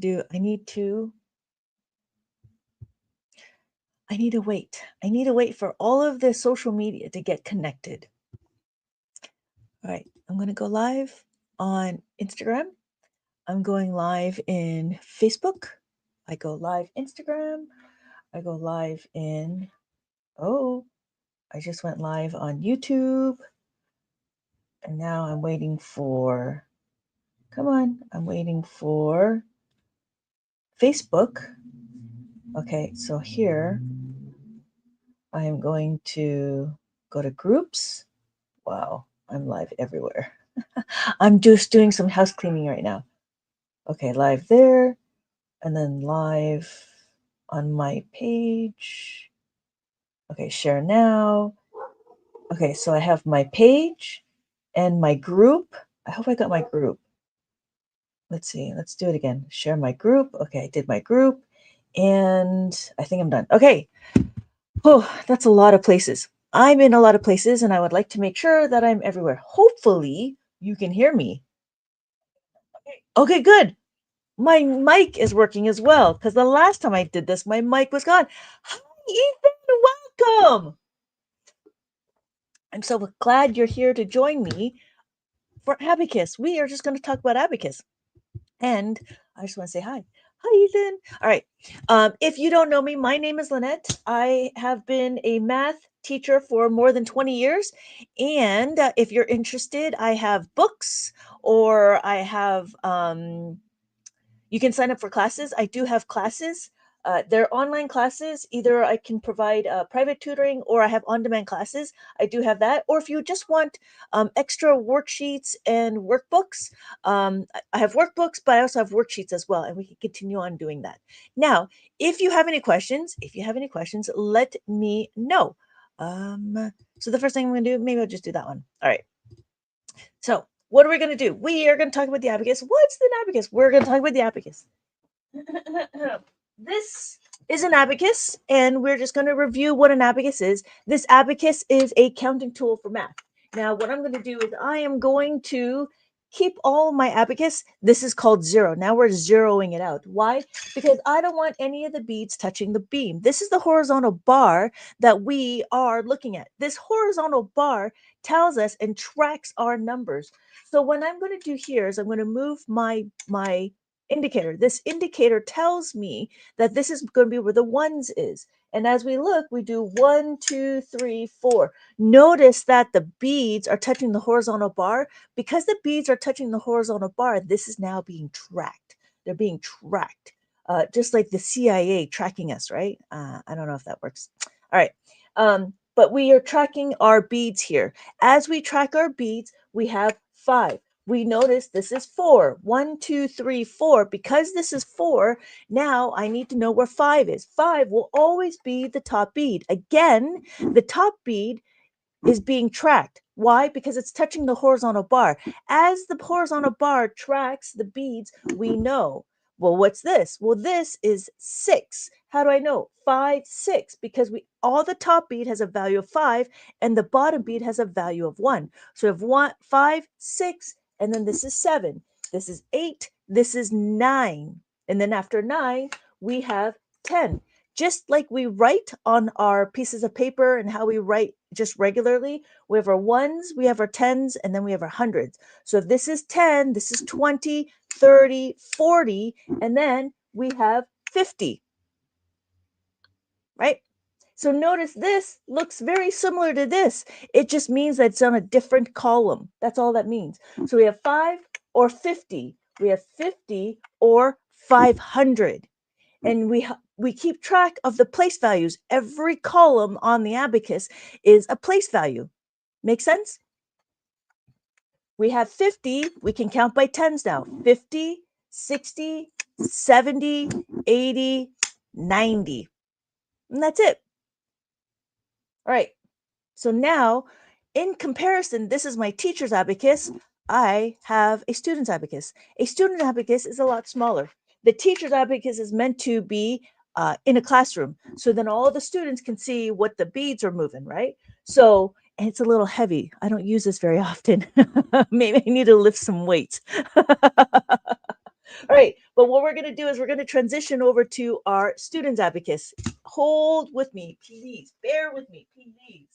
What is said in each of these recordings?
I need to wait. I need to wait for all of the social media to get connected. All right, I'm going to go live on Instagram. I'm going live in Facebook. I go live Instagram. I go live in, oh, I just went live on YouTube. And now I'm waiting for, come on, I'm waiting for Facebook. Okay, so here I am going to go to groups. Wow, I'm live everywhere. I'm just doing some house cleaning right now. Okay, live there, and then live on my page. Okay, share now. Okay, so I have my page and my group. I hope I got my group. Let's see, let's do it again. Share my group. Okay, I did my group, and I think I'm done. Okay. Oh, that's a lot of places. I'm in a lot of places, and I would like to make sure that I'm everywhere. Hopefully, you can hear me. Okay, good. My mic is working as well, because the last time I did this, my mic was gone. Hi, Ethan. Welcome. I'm so glad you're here to join me for Abacus. We are just going to talk about Abacus. And I just want to say hi. Hi, Ethan. All right. If you don't know me, my name is Lynette. I have been a math teacher for more than 20 years. And if you're interested, I have books or I have you can sign up for classes. I do have classes. They're online classes. Either I can provide private tutoring or I have on demand classes. I do have that. Or if you just want extra worksheets and workbooks, I have workbooks, but I also have worksheets as well. And we can continue on doing that. Now, if you have any questions, let me know. So the first thing I'm going to do, maybe I'll just do that one. All right. So what are we going to do? We are going to talk about the abacus. What's the abacus? We're going to talk about the abacus. This is an abacus, and we're just going to review what an abacus is. This abacus is a counting tool for math. Now, what I'm going to do is I am going to keep all my abacus. This is called zero. Now we're zeroing it out. Why? Because I don't want any of the beads touching the beam. This is the horizontal bar that we are looking at. This horizontal bar tells us and tracks our numbers. So what I'm going to do here is I'm going to move my indicator. This indicator tells me that this is going to be where the ones is. And as we look, we do 1, 2, 3, 4. Notice that the beads are touching the horizontal bar. Because the beads are touching the horizontal bar, this is now being tracked. They're being tracked, just like the CIA tracking us, right? I don't know if that works. All right. But we are tracking our beads here. As we track our beads, we have 5. We notice this is 4. 1, 2, 3, 4. Because this is 4, now I need to know where 5 is. 5 will always be the top bead. Again, the top bead is being tracked. Why? Because it's touching the horizontal bar. As the horizontal bar tracks the beads, we know. Well, what's this? Well, this is 6. How do I know? 5, 6, because we all the top bead has a value of 5 and the bottom bead has a value of 1. So we have 1, 5, 6, and then this is 7. This is 8. This is 9. And then after 9, we have 10. Just like we write on our pieces of paper and how we write just regularly, we have our ones, we have our tens, and then we have our hundreds. So if this is 10, this is 20, 30, 40, and then we have 50, right? So notice this looks very similar to this. It just means that it's on a different column. That's all that means. So we have 5 or 50. We have 50 or 500. And we keep track of the place values. Every column on the abacus is a place value. Make sense? We have 50. We can count by tens now. 50, 60, 70, 80, 90. And that's it. All right. So now, in comparison, this is my teacher's abacus. I have a student's abacus. A student abacus is a lot smaller. The teacher's abacus is meant to be in a classroom. So then all the students can see what the beads are moving, right? So, and it's a little heavy. I don't use this very often. Maybe I need to lift some weights. All right, but what we're going to do is we're going to transition over to our students abacus. Hold with me, please. Bear with me, please.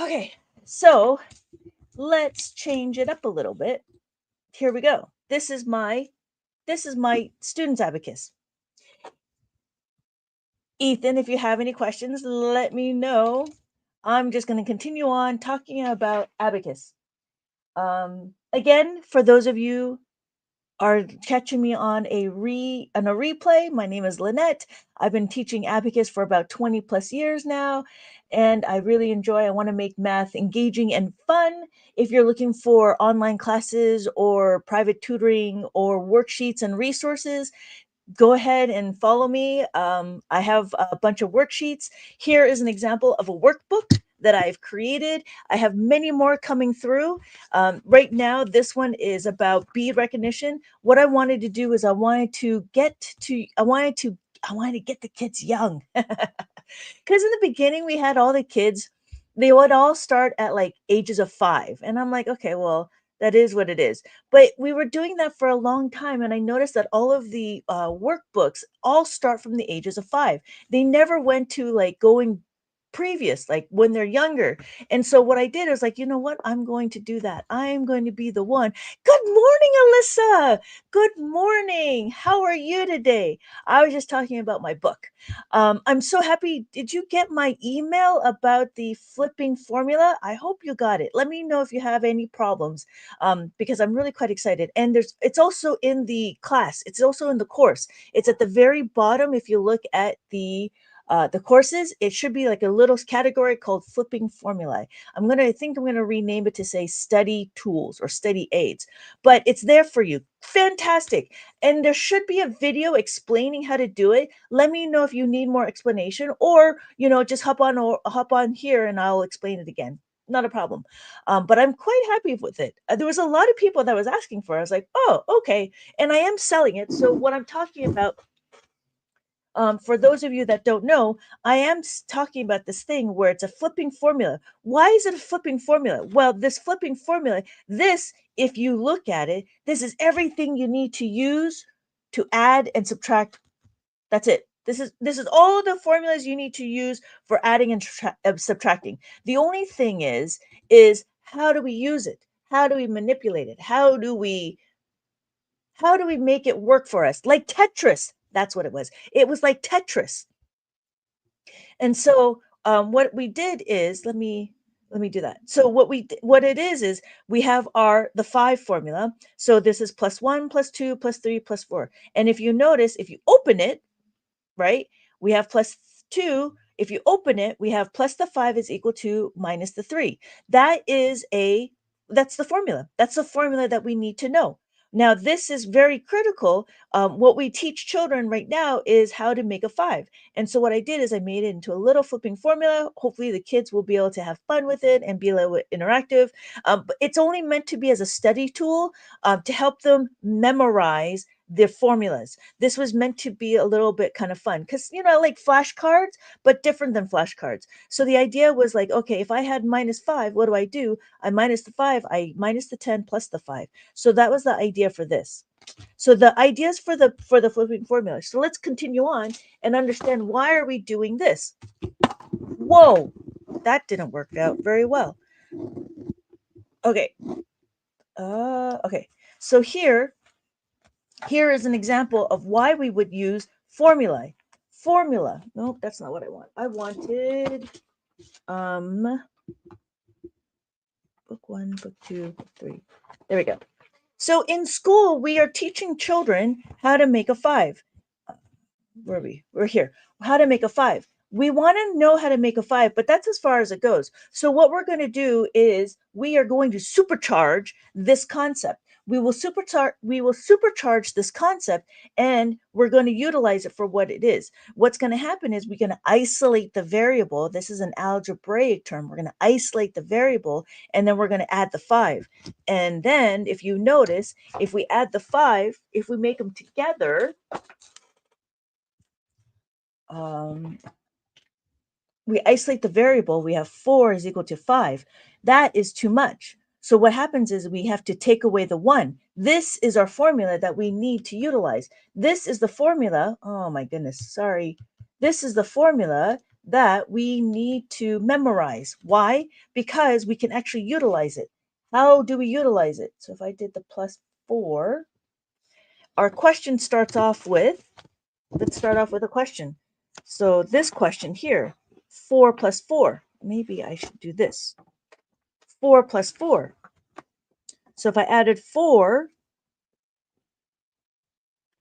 Okay, so let's change it up a little bit. Here we go. This is my students abacus. Ethan, if you have any questions, let me know. I'm just going to continue on talking about abacus. Again, for those of you are catching me on a replay, my name is Lynette. I've been teaching abacus for about 20 plus years now, and I really enjoy. I want to make math engaging and fun. If you're looking for online classes or private tutoring or worksheets and resources, go ahead and follow me. I have a bunch of worksheets. Here is an example of a workbook that I've created. I have many more coming through. Right now, this one is about bead recognition. What I wanted to do is I wanted to get the kids young. Because in the beginning, we had all the kids, they would all start at like ages of 5. And I'm like, okay, well, that is what it is. But we were doing that for a long time. And I noticed that all of the workbooks all start from the ages of 5. They never went to like going previous, like when they're younger. And so what I did is like, you know what? I'm going to do that. I'm going to be the one. Good morning, Alyssa. Good morning. How are you today? I was just talking about my book. I'm so happy. Did you get my email about the flipping formula? I hope you got it. Let me know if you have any problems, because I'm really quite excited. And it's also in the class. It's also in the course. It's at the very bottom. If you look at the courses, it should be like a little category called flipping formulae. I think I'm gonna rename it to say study tools or study aids, but it's there for you. Fantastic. And there should be a video explaining how to do it. Let me know if you need more explanation, or just hop on here and I'll explain it again. Not a problem. But I'm quite happy with it. There was a lot of people that was asking for it. I was like, oh, okay. And I am selling it. So what I'm talking about, for those of you that don't know, I am talking about this thing where it's a flipping formula. Why is it a flipping formula? Well, this flipping formula, if you look at it, this is everything you need to use to add and subtract. That's it. This is all the formulas you need to use for adding and subtracting. The only thing is how do we use it? How do we manipulate it? How do we make it work for us? Like Tetris. That's what it was. It was like Tetris. And so what we did is let me do that. So what it is we have the 5 formula. So this is plus 1 plus 2 plus 3 plus 4. And if you notice, if you open it, right? We have plus 2. If you open it, we have plus the 5 is equal to minus the 3. That's the formula. That's the formula that we need to know. Now, this is very critical. What we teach children right now is how to make a 5. And so what I did is I made it into a little flipping formula. Hopefully the kids will be able to have fun with it and be a little bit interactive. But it's only meant to be as a study tool, to help them memorize their formulas. This was meant to be a little bit kind of fun because, like flashcards, but different than flashcards. So the idea was like, okay, if I had minus 5, what do I do? I minus the 5, I minus the 10 plus the 5. So that was the idea for this. So the ideas for the flipping formula. So let's continue on and understand, why are we doing this? Whoa, that didn't work out very well. Okay. Okay. So here is an example of why we would use formulae. Formula. Nope, that's not what I want. I wanted book 1, book 2, book 3. There we go. So in school, we are teaching children how to make a 5. Where are we? We're here. How to make a 5. We want to know how to make a 5, but that's as far as it goes. So what we're going to do is we are going to supercharge this concept. We will supercharge this concept, and we're going to utilize it for what it is. What's going to happen is we're going to isolate the variable. This is an algebraic term. We're going to isolate the variable, and then we're going to add the 5. And then if you notice, if we add the 5, if we make them together, we isolate the variable, we have 4 is equal to 5. That is too much. So what happens is we have to take away the 1. This is our formula that we need to utilize. This is the formula. Oh my goodness, sorry. This is the formula that we need to memorize. Why? Because we can actually utilize it. How do we utilize it? So if I did the plus 4, our question starts off with, let's start off with a question. So this question here, 4 plus 4. Maybe I should do this. 4 plus 4. So if I added 4,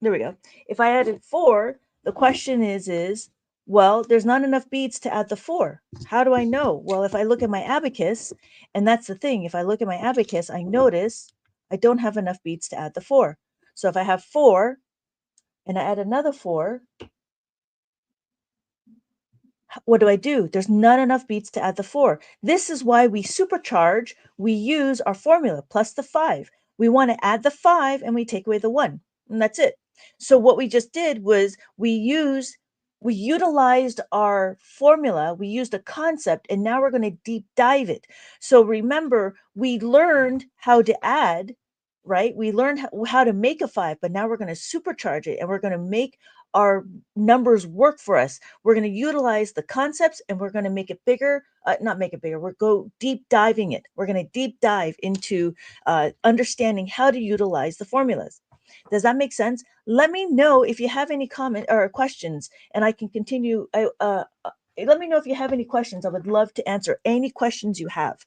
there we go. If I added 4, the question is, well, there's not enough beads to add the 4. How do I know? Well, if I look at my abacus, and that's the thing, if I look at my abacus, I notice I don't have enough beads to add the 4. So if I have 4 and I add another 4, what do? There's not enough beats to add the 4. This is why we supercharge, we use our formula plus the 5. We want to add the 5 and we take away the 1. And that's it. So what we just did was we utilized our formula, we used a concept, and now we're going to deep dive it. So remember, we learned how to add, right? We learned how to make a 5, but now we're going to supercharge it and we're going to make our numbers work for us. We're going to utilize the concepts and we're going to make it bigger, not make it bigger, we're go deep diving it. We're going to deep dive into understanding how to utilize the formulas. Does that make sense? Let me know if you have any comment or questions and I can continue. Let me know if you have any questions. I would love to answer any questions you have.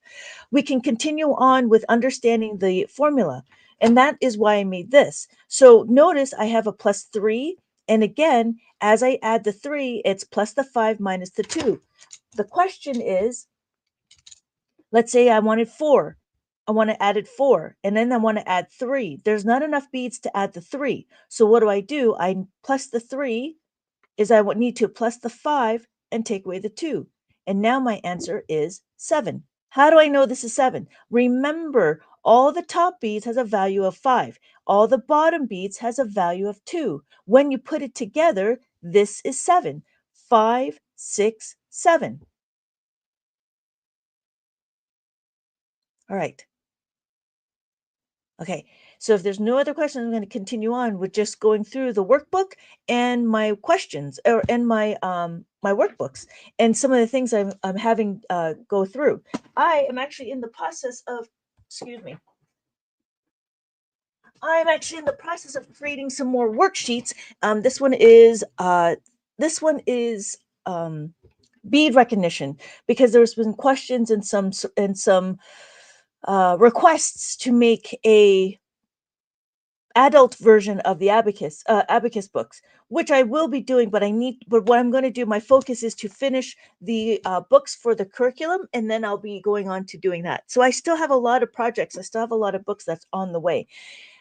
We can continue on with understanding the formula. And that is why I made this. So notice I have a plus 3. And again, as I add the 3, it's plus the 5 minus the 2. The question is, let's say I wanted 4. I want to add it 4, and then I want to add 3. There's not enough beads to add the 3. So what do? I plus the 3 is I need to plus the 5 and take away the 2. And now my answer is 7. How do I know this is 7? Remember, all the top beads has a value of 5. All the bottom beads has a value of 2. When you put it together, this is 7. 5, 6, 7. All right. Okay, so if there's no other questions, I'm going to continue on with just going through the workbook and my questions, or and my workbooks and some of the things I'm having go through. I am actually in the process of, excuse me, I'm actually in the process of creating some more worksheets. This one is bead recognition, because there's been questions and some requests to make a adult version of the abacus books, which I will be doing. But what I'm going to do, my focus is to finish the books for the curriculum, and then I'll be going on to doing that. So I still have a lot of projects, I still have a lot of books that's on the way.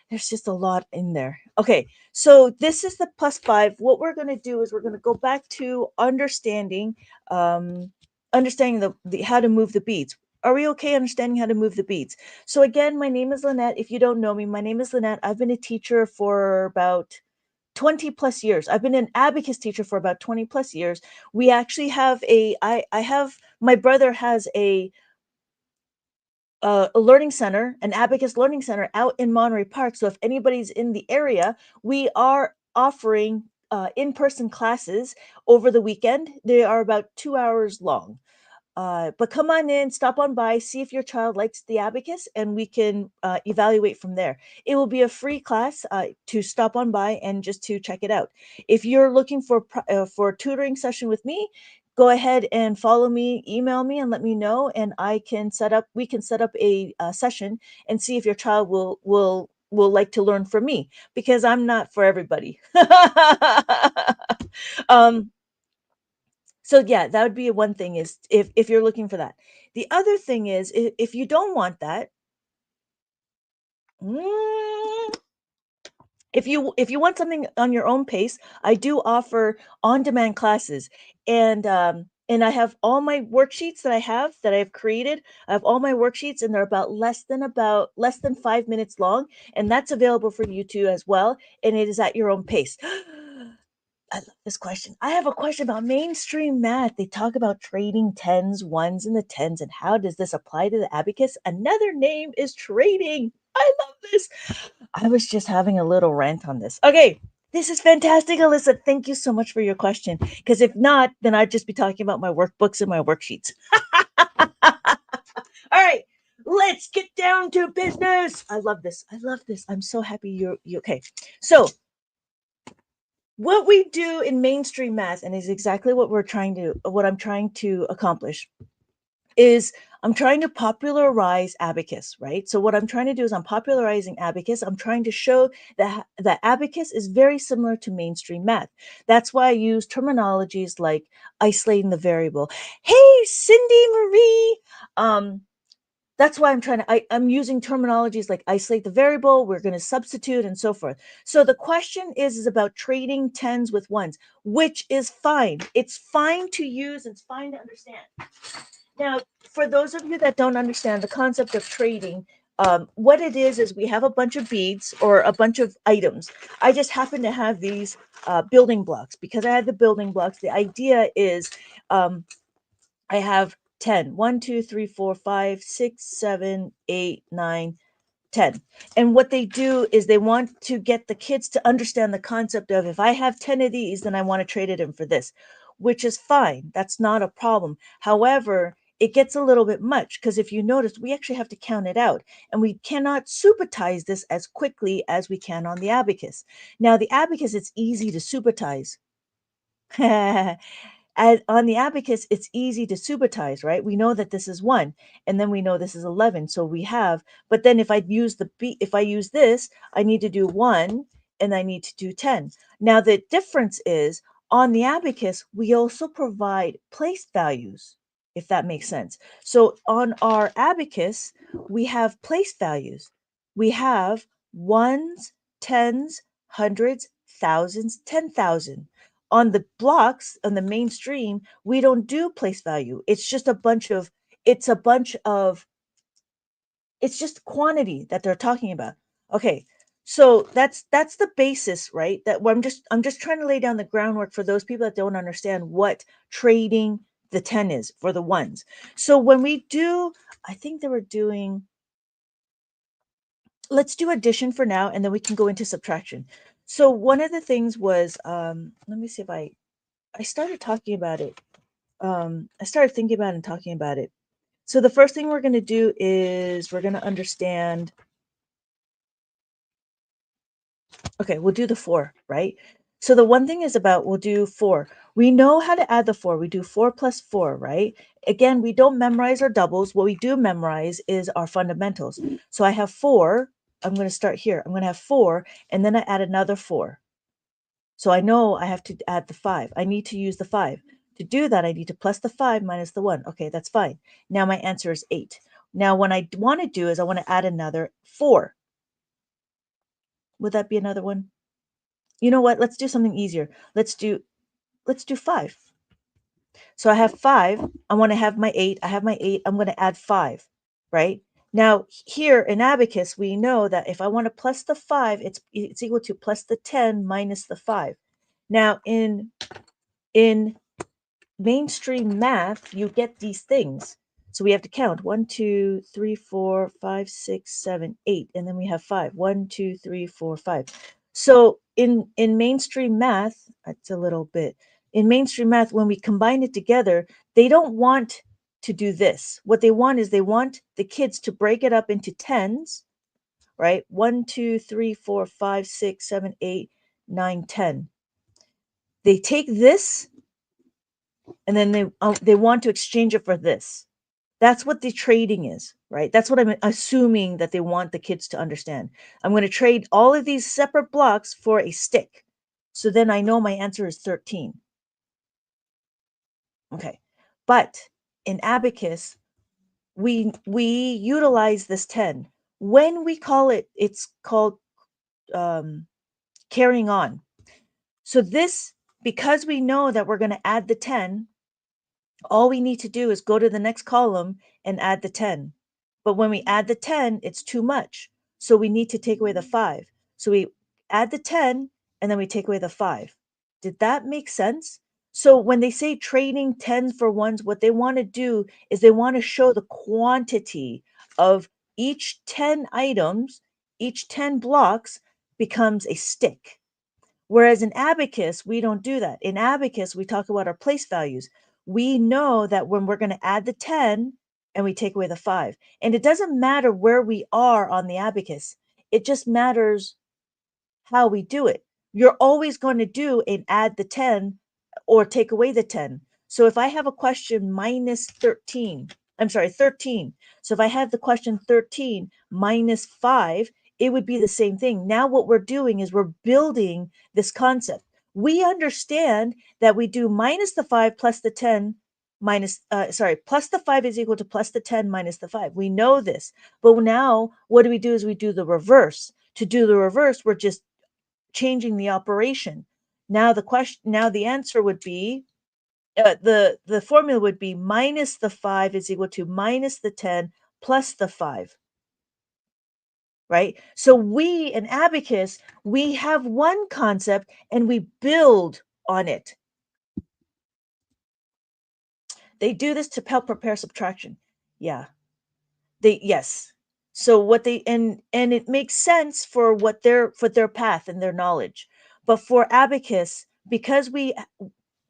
There's just a lot in there. Okay, so this is the plus 5. What we're going to do is we're going to go back to understanding the how to move the beads. Are we okay understanding how to move the beads? So again, my name is Lynette. If you don't know me, my name is Lynette. I've been a teacher for about 20 plus years. I've been an abacus teacher for about 20 plus years. We actually have I have, my brother has a learning center, an abacus learning center out in Monterey Park. So if anybody's in the area, we are offering in-person classes over the weekend. They are about 2 hours long. But come on in, stop on by, see if your child likes the abacus, and we can evaluate from there. It will be a free class to stop on by and just to check it out. If you're looking for a tutoring session with me, go ahead and follow me, email me, and let me know, and we can set up a session and see if your child will like to learn from me, because I'm not for everybody. um, so yeah, that would be one thing, is if you're looking for that. The other thing is, if you don't want that, mm, if you want something on your own pace, I do offer on-demand classes, and I have all my worksheets that I've created. I have all my worksheets, and they're about less than 5 minutes long, and that's available for you too as well. And it is at your own pace. I love this question. I have a question about mainstream math. They talk about trading tens, ones, and the tens, and how does this apply to the abacus? Another name is trading. I love this. I was just having a little rant on this. Okay, this is fantastic, Alyssa. Thank you so much for your question. Because if not, then I'd just be talking about my workbooks and my worksheets. All right, let's get down to business. I love this. I love this. I'm so happy you okay. So what we do in mainstream math, and is exactly what I'm trying to accomplish, is I'm trying to popularize abacus, right? So what I'm trying to do is I'm popularizing abacus. I'm trying to show that abacus is very similar to mainstream math. That's why I use terminologies like isolating the variable. Hey, Cindy Marie. That's why I'm using terminologies like isolate the variable, we're going to substitute, and so forth. So the question is about trading tens with ones, which is fine. It's fine to use, it's fine to understand. Now, for those of you that don't understand the concept of trading, what it is we have a bunch of beads or a bunch of items. I just happen to have these building blocks. Because I had the building blocks, the idea is I have 10. 1, 2, 3, 4, 5, 6, 7, 8, 9, 10. And what they do is they want to get the kids to understand the concept of, if I have 10 of these, then I want to trade it in for this, which is fine. That's not a problem. However, it gets a little bit much because if you notice, we actually have to count it out, and we cannot supertize this as quickly as we can on the abacus. Now, the abacus, it's easy to supertize. On the abacus, it's easy to subitize, right? We know that this is 1, and then we know this is 11. So we have, but then if I use this, I need to do 1 and I need to do 10. Now the difference is on the abacus, we also provide place values, if that makes sense. So on our abacus, we have place values. We have ones, tens, hundreds, thousands, 10,000. On the blocks, on the mainstream, we don't do place value. It's a bunch of it's just quantity that they're talking about. Okay, so that's the basis, right? That I'm just trying to lay down the groundwork for those people that don't understand what trading the 10 is for the ones. So when we do, I think they were doing, let's do addition for now, and then we can go into subtraction. So one of the things was, let me see if I started talking about it. I started thinking about it and talking about it. So the first thing we're going to do is we're going to understand. Okay, we'll do the 4, right? So the one thing is about, we'll do 4. We know how to add the 4. We do 4 plus 4, right? Again, we don't memorize our doubles. What we do memorize is our fundamentals. So I have 4. I'm going to start here. I'm going to have 4, and then I add another 4. So I know I have to add the 5. I need to use the 5. To do that, I need to plus the 5 minus the 1. Okay, that's fine. Now my answer is 8. Now what I want to do is I want to add another 4. Would that be another one? You know what? Let's do something easier. Let's do 5. So I have 5. I want to have my 8. I have my 8. I'm going to add 5, right? Now here in abacus, we know that if I want to plus the 5, it's equal to plus the 10 minus the 5. Now in mainstream math, you get these things. So we have to count 1, 2, 3, 4, 5, 6, 7, 8, and then we have 5. 1, 2, 3, 4, 5. So in mainstream math, it's a little bit. In mainstream math, when we combine it together, they don't want to do this. What they want is they want the kids to break it up into tens, right? 1, 2, 3, 4, 5, 6, 7, 8, 9, 10. They take this and then they want to exchange it for this. That's what the trading is, right? That's what I'm assuming that they want the kids to understand. I'm going to trade all of these separate blocks for a stick. So then I know my answer is 13. Okay. But in abacus, we utilize this 10. When we call it, it's called carrying on. So this, because we know that we're going to add the 10, all we need to do is go to the next column and add the 10. But when we add the 10, it's too much. So we need to take away the 5. So we add the 10 and then we take away the 5. Did that make sense? So when they say trading tens for ones, what they want to do is they want to show the quantity of each 10 items, each 10 blocks becomes a stick. Whereas in Abacus, we don't do that. In Abacus, we talk about our place values. We know that when we're going to add the 10 and we take away the 5. And it doesn't matter where we are on the Abacus. It just matters how we do it. You're always going to do an add the 10 or take away the 10. So if I have a question minus 13, I'm sorry, 13. So if I have the question 13 minus 5, it would be the same thing. Now what we're doing is we're building this concept. We understand that we do minus the 5 plus the 10 plus the 5 is equal to plus the 10 minus the 5. We know this. But now what do we do is we do the reverse. To do the reverse, we're just changing the operation. Now the answer would be the formula would be minus the 5 is equal to minus the 10 plus the 5, right? So we in Abacus, we have one concept and we build on it. They do this to help prepare subtraction. Yeah. Yes. So what they and it makes sense for what their path and their knowledge. But for Abacus, because we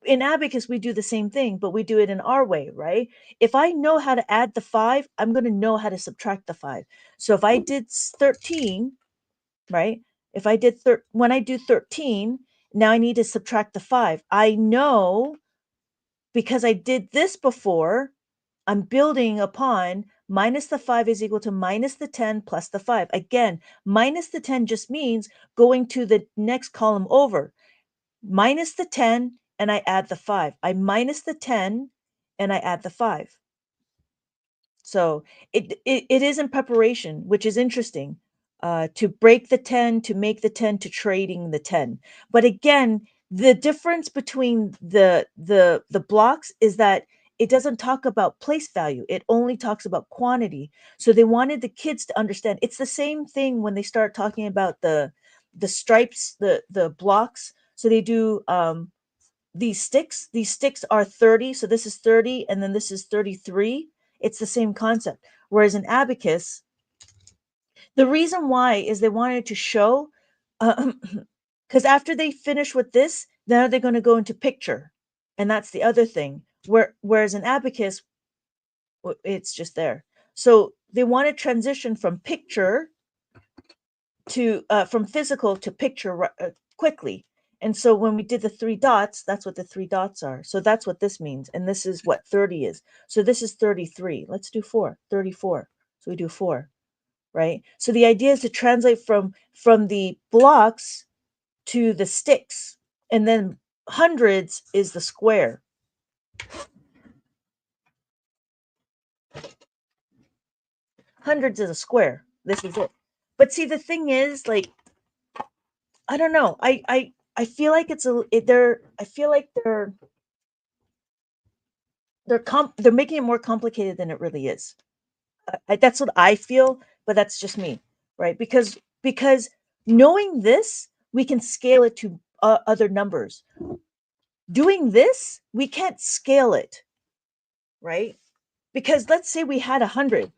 in Abacus, we do the same thing, but we do it in our way, right? If I know how to add the 5, I'm going to know how to subtract the 5. So if I did 13, right? If I did when I do 13, now I need to subtract the 5. I know because I did this before, I'm building upon minus the 5 is equal to minus the 10 plus the 5. Again, minus the 10 just means going to the next column over. Minus the 10 and I add the 5. I minus the 10 and I add the 5. So it is in preparation, which is interesting, to break the 10, to make the 10, to trading the 10. But again, the difference between the blocks is that it doesn't talk about place value. It only talks about quantity. So they wanted the kids to understand. It's the same thing when they start talking about the stripes, the blocks. So they do these sticks. These sticks are 30. So this is 30 and then this is 33. It's the same concept. Whereas in Abacus, the reason why is they wanted to show, because after they finish with this, now they're going to go into picture. And that's the other thing. Whereas in Abacus, it's just there. So they want to transition from picture to from physical to picture quickly. And so when we did the 3 dots, that's what the 3 dots are. So that's what this means. And this is what 30 is. So this is 33. Let's do 4, 34. So we do 4, right? So the idea is to translate from the blocks to the sticks. And then hundreds is the square. Hundreds is a square. This is it. But see, the thing is, like, I don't know. I feel like I feel like they're making it more complicated than it really is. That's what I feel, but that's just me, right? Because knowing this, we can scale it to other numbers. Doing this, we can't scale it, right? Because let's say we had 100.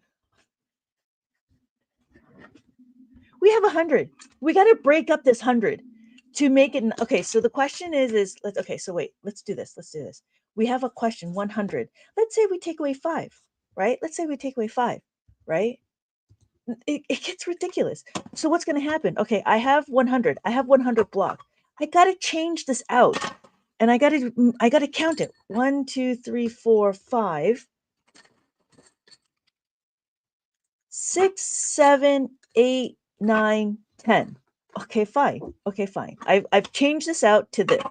We have 100. We got to break up this 100 to make it. Okay, so the question is let's. Okay, so wait. Let's do this. Let's do this. We have a question 100. Let's say we take away 5, right? Let's say we take away 5, right? It gets ridiculous. So what's going to happen? Okay, I have 100. I have 100 block. I got to change this out, and I got to count it. 1, 2, 3, 4, 5, 6, 7, 8, 9, 10. Okay, fine. Okay, fine. I've changed this out to this,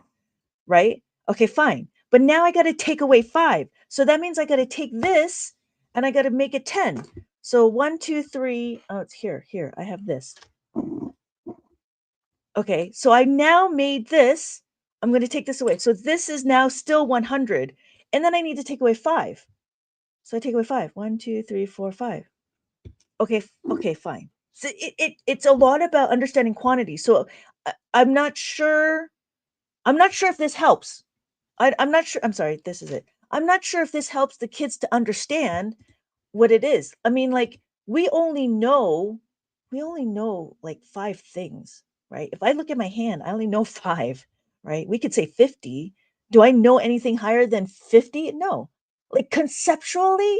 right? Okay, fine. But now I got to take away 5. So that means I got to take this and I got to make it 10. So 1, 2, 3. Oh, it's here. Here, I have this. Okay, so I now made this. I'm going to take this away. So this is now still 100. And then I need to take away 5. So I take away 5. 1, 2, 3, 4, 5. Okay, okay, fine. So it's a lot about understanding quantity. So I'm not sure I'm not sure if this helps. I'm not sure. I'm sorry. This is it. I'm not sure if this helps the kids to understand what it is. I mean, like we only know like 5 things, right? If I look at my hand, I only know 5, right? We could say 50. Do I know anything higher than 50? No. Like conceptually,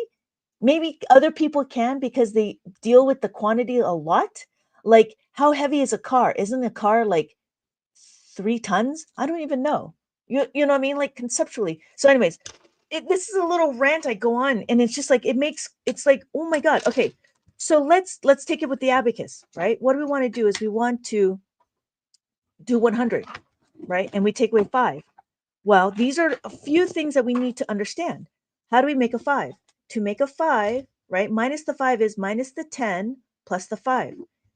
maybe other people can because they deal with the quantity a lot. Like how heavy is a car? Isn't a car like 3 tons? I don't even know. You know what I mean? Like conceptually. So, anyways, this is a little rant I go on, and it's just like it's like, oh my god. Okay, so let's take it with the abacus, right? What do we want to do is we want to do 100, right? And we take away 5. Well, these are a few things that we need to understand. How do we make a 5? To make a 5, right? Minus the 5 is minus the 10 plus the 5.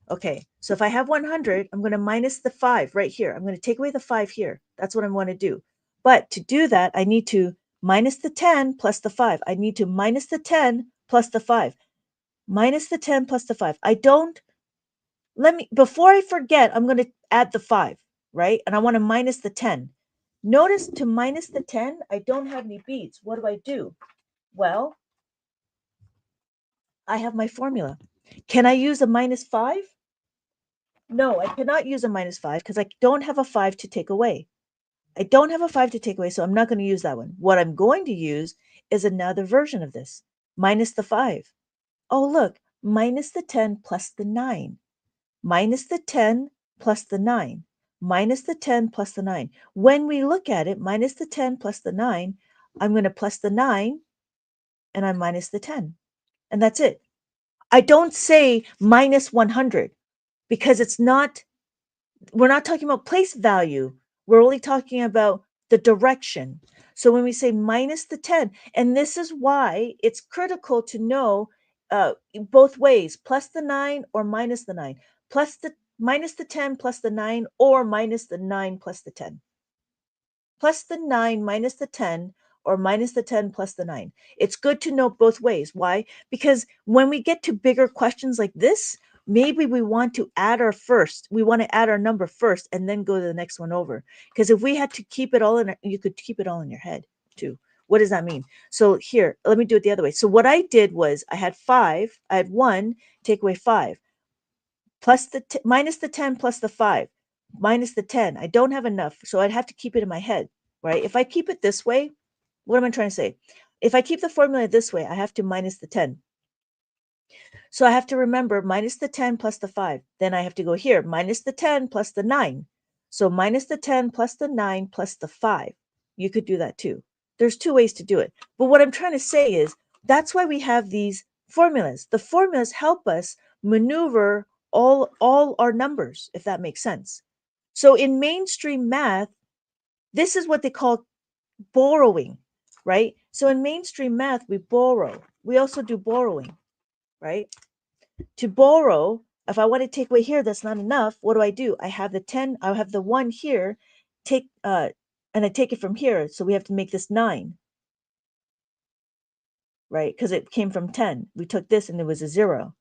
Okay, so if I have 100, I'm going to minus the 5 right here. I'm going to take away the 5 here. That's what I want to do. But to do that, I need to minus the 10 plus the 5. I need to minus the 10 plus the 5. Minus the 10 plus the 5. I don't, let me, before I forget, I'm going to add the 5, right? And I want to minus the 10. Notice to minus the 10, I don't have any beads. What do I do? Well, I have my formula. Can I use a minus 5? No, I cannot use a minus 5 because I don't have a 5 to take away. I don't have a 5 to take away, so I'm not going to use that one. What I'm going to use is another version of this, minus the 5. Oh, look, minus the 10 plus the 9. Minus the 10 plus the 9. Minus the 10 plus the 9. When we look at it, minus the 10 plus the 9, I'm going to plus the 9 and I minus the 10. And that's it. I don't say minus 100 because we're not talking about place value. We're only talking about the direction. So when we say minus the 10, and this is why it's critical to know both ways, plus the 9 or minus the 9, plus the minus the 10 plus the 9 or minus the 9 plus the 10. Plus the 9 minus the 10 or minus the 10 plus the 9. It's good to know both ways. Why? Because when we get to bigger questions like this, maybe we want to add our first. We want to add our number first and then go to the next one over. Because if we had to keep it all in, you could keep it all in your head too. What does that mean? So here, let me do it the other way. So what I did was I had 5, I had 1, take away 5 plus minus the 10 plus the 5 minus the 10. I don't have enough, so I'd have to keep it in my head, right? If I keep it this way, what am I trying to say? If I keep the formula this way, I have to minus the 10. So I have to remember minus the 10 plus the 5. Then I have to go here, minus the 10 plus the 9. So minus the 10 plus the 9 plus the 5. You could do that too. There's 2 ways to do it. But what I'm trying to say is that's why we have these formulas. The formulas help us maneuver all our numbers, if that makes sense. So in mainstream math, this is what they call borrowing, right? So in mainstream math, we borrow. We also do borrowing, right? To borrow, if I want to take away here, that's not enough. What do? I have the 10, I have the 1 here, and I take it from here. So we have to make this 9, right? Because it came from 10. We took this and there was a 0.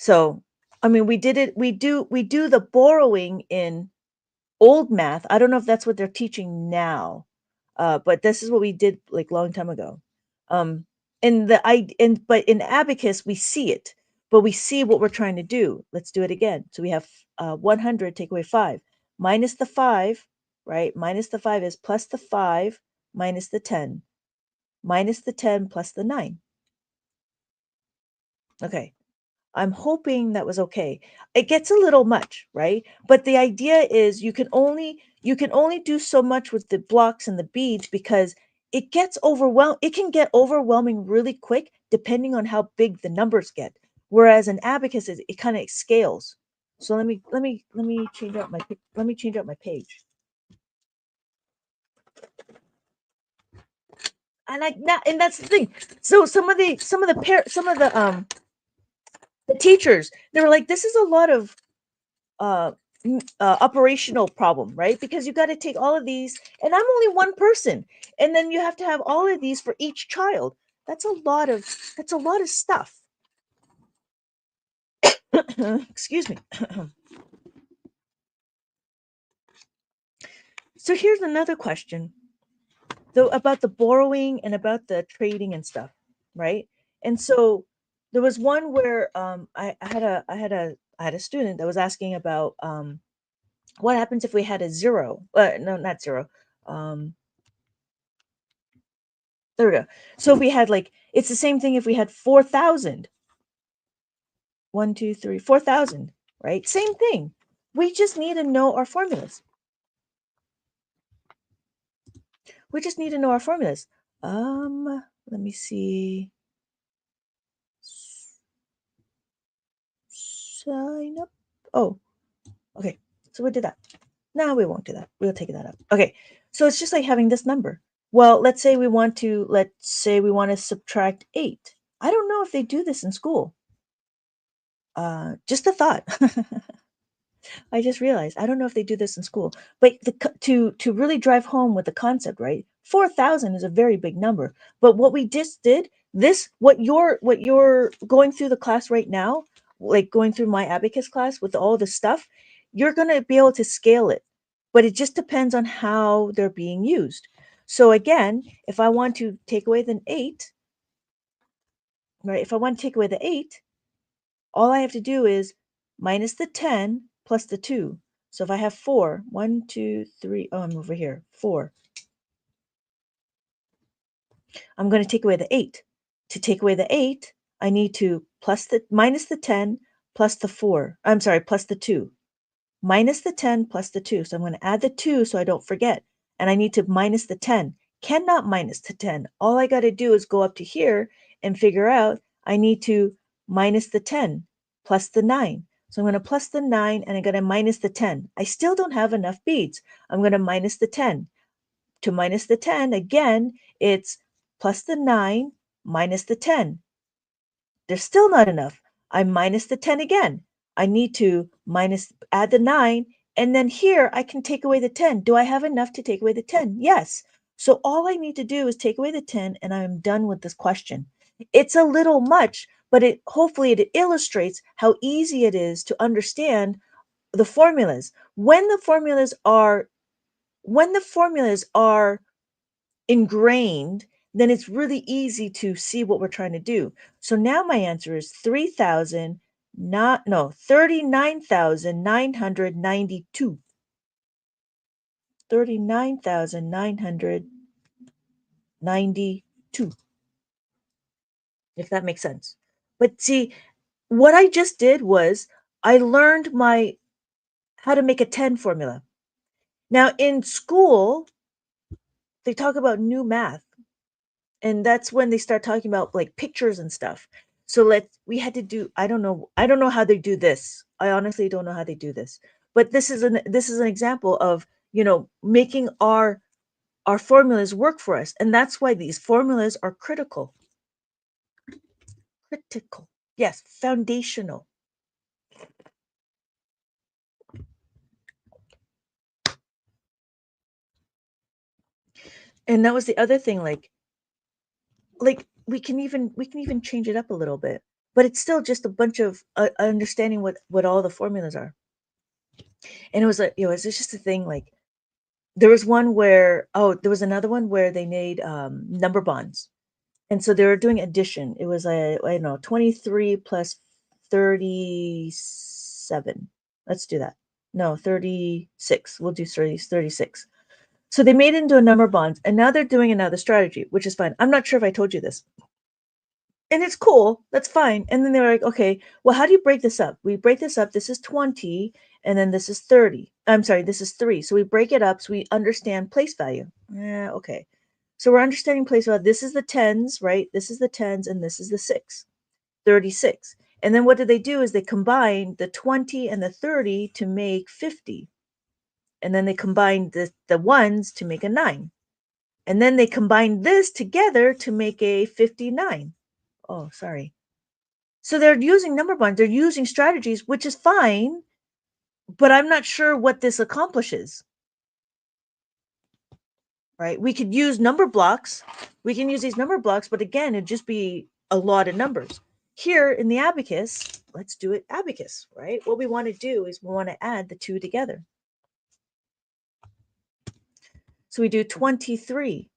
So, I mean, we do the borrowing in old math. I don't know if that's what they're teaching now, but this is what we did like long time ago. Um, but in abacus we see it, but we see what we're trying to do. Let's do it again. So we have 100 take away 5 minus the 5, right? Minus the 5 is plus the 5 minus the 10 minus the 10 plus the 9. Okay. I'm hoping that was okay. It gets a little much, right? But the idea is you can only do so much with the blocks and the beads because it can get overwhelming really quick depending on how big the numbers get. Whereas an abacus it kind of scales. So let me change out my page. And like that, and that's the thing. So some of the teachers, they were like, this is a lot of uh, operational problem, right? Because you got to take all of these, and I'm only one person, and then you have to have all of these for each child. That's a lot of stuff. Excuse me. So here's another question, though, about the borrowing and about the trading and stuff, right? And so there was one where I had a student that was asking about what happens if we had a zero? No, not zero. Um, there we go. So if we had like, it's the same thing if we had 4,000. 1, 2, 3, 4,000, right? Same thing. We just need to know our formulas. We just need to know our formulas. Let me see. Sign up. Oh, okay. So we did that. No, we won't do that. We'll take that up. Okay. So it's just like having this number. Well, let's say we want to subtract 8. I don't know if they do this in school. Just a thought. I just realized I don't know if they do this in school, but to really drive home with the concept, right? 4,000 is a very big number, but what we just did, this what you're going through the class right now, like going through my abacus class with all the stuff, you're going to be able to scale it, but it just depends on how they're being used. So again, if I want to take away the 8, right? If I want to take away the 8, all I have to do is minus the 10 plus the 2. So if I have 4, 1, 2, 3, oh, I'm over here, 4. I'm going to take away the 8. To take away the 8, I need to minus the 10 plus the 4. I'm sorry, plus the 2. Minus the 10 plus the 2. So I'm going to add the 2 so I don't forget. And I need to minus the 10. Cannot minus the 10. All I got to do is go up to here and figure out I need to minus the 10 plus the 9. So I'm going to plus the 9 and I'm going to minus the 10. I still don't have enough beads. I'm going to minus the 10. To minus the 10, again, it's plus the 9 minus the 10. There's still not enough. I minus the 10 again. I need to add the 9, and then here I can take away the 10. Do I have enough to take away the 10? Yes. So all I need to do is take away the 10 and I'm done with this question. It's a little much, but hopefully it illustrates how easy it is to understand the formulas. When the formulas are ingrained, then it's really easy to see what we're trying to do. So now my answer is 3,000, not no, 39,992. 39,992, if that makes sense. But see, what I just did was I learned my how to make a 10 formula. Now in school, they talk about new math. And that's when they start talking about like pictures and stuff. So we had to do, I don't know how they do this. I honestly don't know how they do this. But this is an example of, making our formulas work for us. And that's why these formulas are critical. Critical. Yes, foundational. And that was the other thing, like we can even change it up a little bit, but it's still just a bunch of understanding what all the formulas are. And it was like, it's just a thing like there was another one where they made number bonds. And so they were doing addition. It was I don't know, 23 plus 37. Let's do that. No, 36. We'll do 36. So they made it into a number bonds, and now they're doing another strategy, which is fine. I'm not sure if I told you this. And it's cool. That's fine. And then they were like, okay, well, how do you break this up? We break this up. This is 20, and then this is 30. I'm sorry, this is 3. So we break it up so we understand place value. Yeah, okay. So we're understanding place value. This is the tens, right? This is the tens, and this is the 6, 36. And then what do they do is they combine the 20 and the 30 to make 50. And then they combine the ones to make a 9. And then they combine this together to make a 59. Oh, sorry. So they're using number bonds, they're using strategies, which is fine, but I'm not sure what this accomplishes, right? We could use number blocks. We can use these number blocks, but again, it'd just be a lot of numbers. Here in the abacus, let's do it abacus, right? What we want to do is we want to add the two together. So we do 23.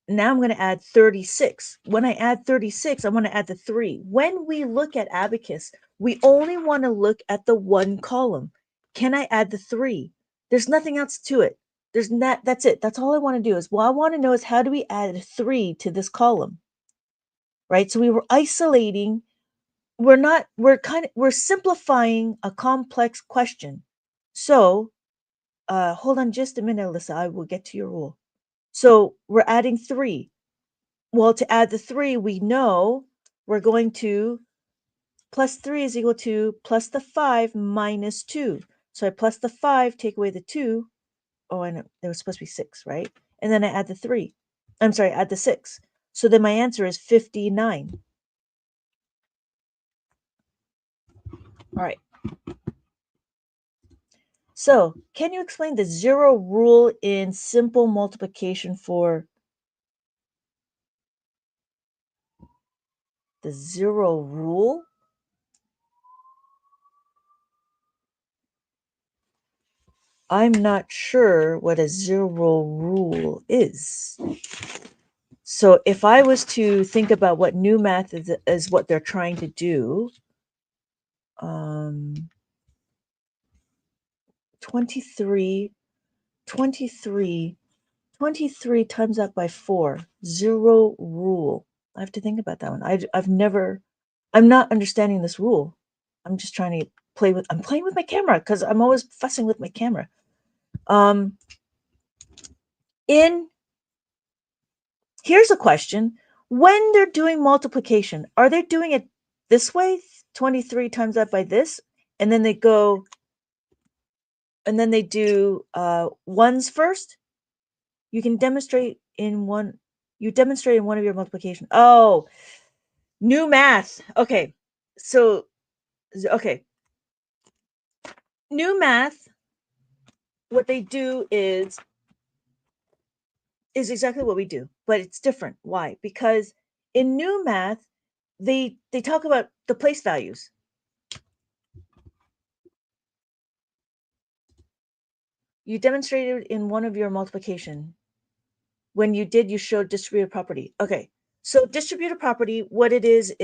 Now I'm going to add 36. When I add 36, I want to add the 3. When we look at Abacus, we only want to look at the one column. Can I add the 3? There's nothing else to it. There's not, that's it. That's all I want to do is, what I want to know is, how do we add 3 to this column? Right? So we were isolating, we're simplifying a complex question. So hold on just a minute, Alyssa. I will get to your rule. So we're adding 3. Well, to add the 3, we know we're going to plus 3 is equal to plus the 5 minus 2. So I plus the 5, take away the 2. Oh, I know. There was supposed to be 6, right? And then I add the 3. I'm sorry, add the 6. So then my answer is 59. All right. So can you explain the zero rule in simple multiplication for the zero rule? I'm not sure what a zero rule is. So if I was to think about what new math is what they're trying to do, 23, 23, 23 times that by 4, zero rule. I have to think about that one. I'm not understanding this rule. I'm just trying to I'm playing with my camera because I'm always fussing with my camera. Here's a question. When they're doing multiplication, are they doing it this way? 23 times that by this, and then they go, and then they do ones first? You can demonstrate in one, you demonstrate in one of your multiplication. Oh, new math. Okay. So, okay. New math, what they do is exactly what we do, but it's different. Why? Because in new math, they talk about the place values. You demonstrated in one of your multiplication. When you did, you showed distributive property. Okay. So distributive property, what it is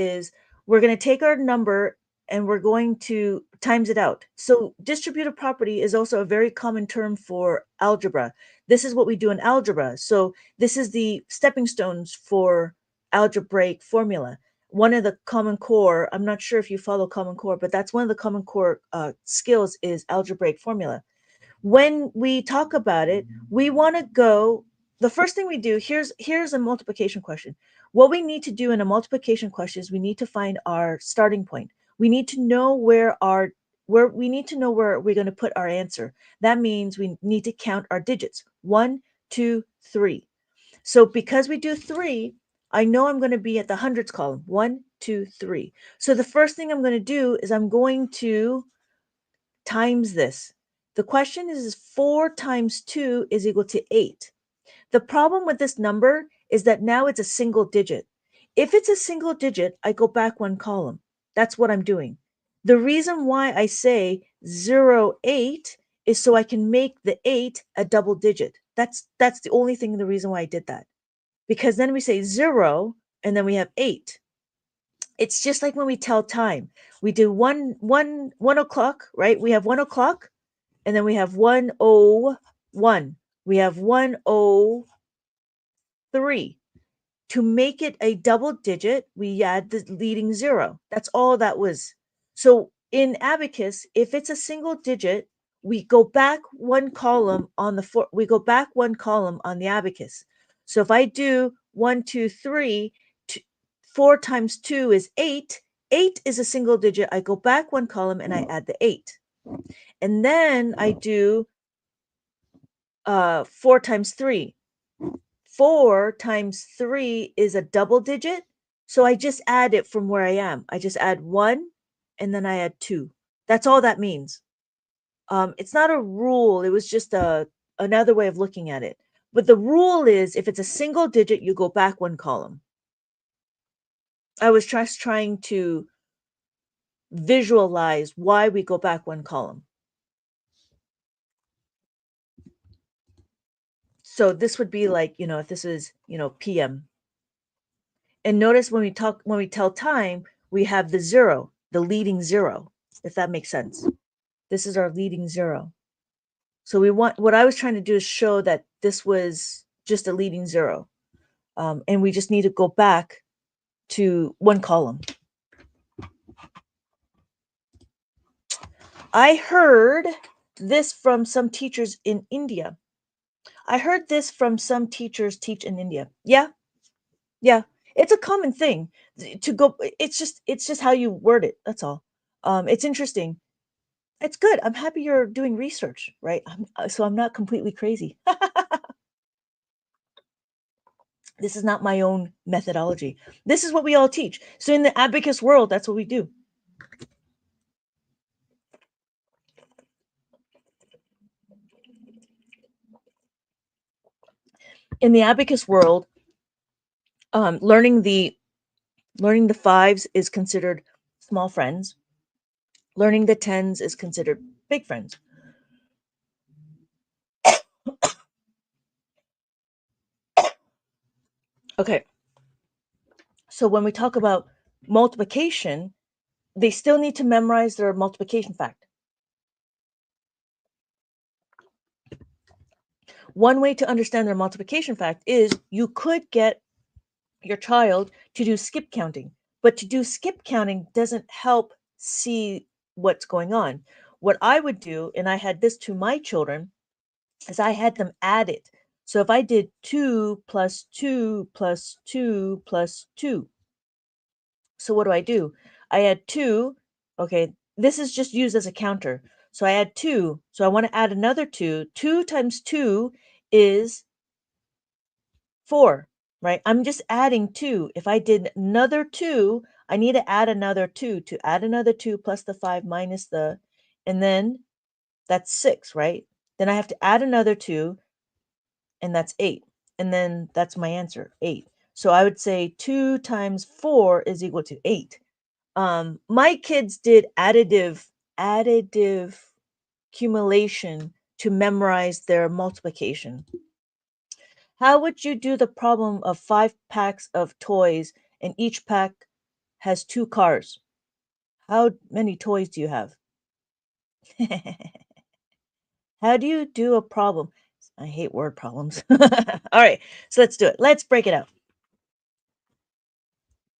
we're going to take our number and we're going to times it out. So distributive property is also a very common term for algebra. This is what we do in algebra. So this is the stepping stones for algebraic formula. One of the common core, I'm not sure if you follow common core, but that's one of the common core skills is algebraic formula. When we talk about it, we want to go, the first thing we do, here's a multiplication question. What we need to do in a multiplication question is we need to find our starting point. We need to know where we need to know where we're going to put our answer. That means we need to count our digits. 1, 2, 3. So because we do 3, I know I'm going to be at the hundreds column. 1, 2, 3. So the first thing I'm going to do is I'm going to times this. The question is 4 times 2 is equal to 8. The problem with this number is that now it's a single digit. If it's a single digit, I go back one column. That's what I'm doing. The reason why I say 0, 8 is so I can make the 8 a double digit. That's the only thing, the reason why I did that. Because then we say 0 and then we have 8. It's just like when we tell time. We do 1 o'clock, right? We have 1 o'clock, and then we have 101. We have 103. To make it a double digit, we add the leading 0. That's all that was. So in Abacus, if it's a single digit, we go back one column on the Abacus. So if I do 1, 2, 3, 4 times 2 is 8. 8 is a single digit. I go back one column and I add the 8. And then I do 4 times 3. 4 times 3 is a double digit. So I just add it from where I am. I just add 1 and then I add 2. That's all that means. It's not a rule. It was just another way of looking at it. But the rule is if it's a single digit, you go back one column. I was just trying to visualize why we go back one column. So this would be like, if this is, PM. And notice when we tell time, we have the zero, the leading zero, if that makes sense. This is our leading zero. So what I was trying to do is show that this was just a leading zero. And we just need to go back to one column. I heard this from some teachers in India. I heard this from some teachers teach in India. Yeah, yeah. It's a common thing to go. It's just how you word it. That's all. It's interesting. It's good. I'm happy you're doing research, right? So I'm not completely crazy. This is not my own methodology. This is what we all teach. So in the abacus world, that's what we do. In the abacus world, learning the fives is considered small friends. Learning the tens is considered big friends. Okay. So when we talk about multiplication, they still need to memorize their multiplication fact. One way to understand their multiplication fact is you could get your child to do skip counting, but to do skip counting doesn't help see what's going on. What I would do, and I had this to my children, is I had them add it. So if I did 2 plus 2 plus 2 plus 2, so what do? I add 2. Okay, this is just used as a counter. So I add 2. So I want to add another 2. 2 times 2 is 4, right? I'm just adding 2. If I did another 2, I need to add another 2 to add another 2 plus the 5 minus the, and then that's 6, right? Then I have to add another 2, and that's 8. And then that's my answer, 8. So I would say 2 times 4 is equal to 8. My kids did additive accumulation to memorize their multiplication. How would you do the problem of 5 packs of toys and each pack has 2 cars? How many toys do you have? How do you do a problem? I hate word problems. All right, so let's do it. Let's break it out.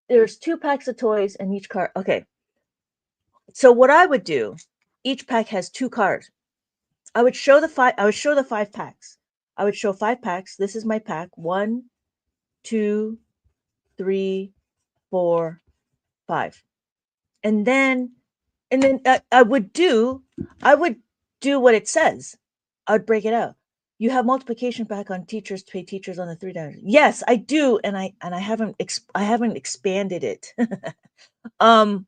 There's 2 packs of toys and each car. Okay. So what I would do, each pack has 2 cars. I would show the 5 packs. I would show 5 packs. This is my pack. 1, 2, 3, 4, 5. And then I would do what it says. I would break it out. You have multiplication back on teachers to pay teachers on the 3 dollars. Yes, I do, and I haven't expanded it. um,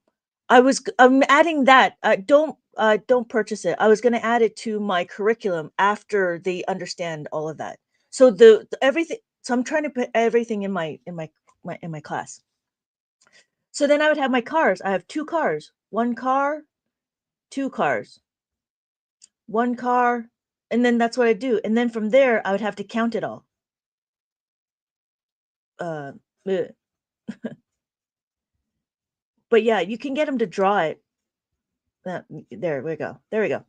I'm adding that. Don't purchase it. I was going to add it to my curriculum after they understand all of that. So the everything. So I'm trying to put everything in my class. So then I would have my cars. I have 2 cars. 1 car, 2 cars. 1 car, and then that's what I do. And then from there, I would have to count it all. Uh, bleh. But yeah, you can get them to draw it. There we go. There we go.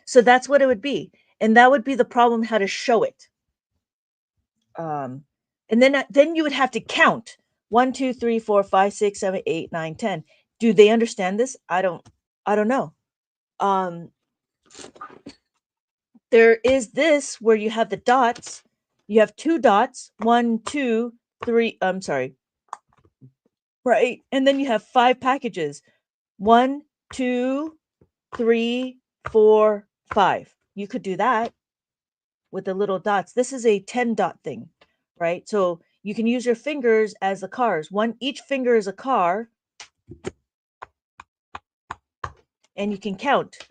So that's what it would be. And that would be the problem, how to show it. And then you would have to count 1, 2, 3, 4, 5, 6, 7, 8, 9, 10. Do they understand this? I don't know. There is this where you have the dots. You have 2 dots, 1, 2, 3. I'm sorry. Right. And then you have 5 packages. 1, 2, 3, 4, 5. You could do that with the little dots. This is a 10 dot thing, right? So you can use your fingers as the cars. Each finger is a car, and you can count.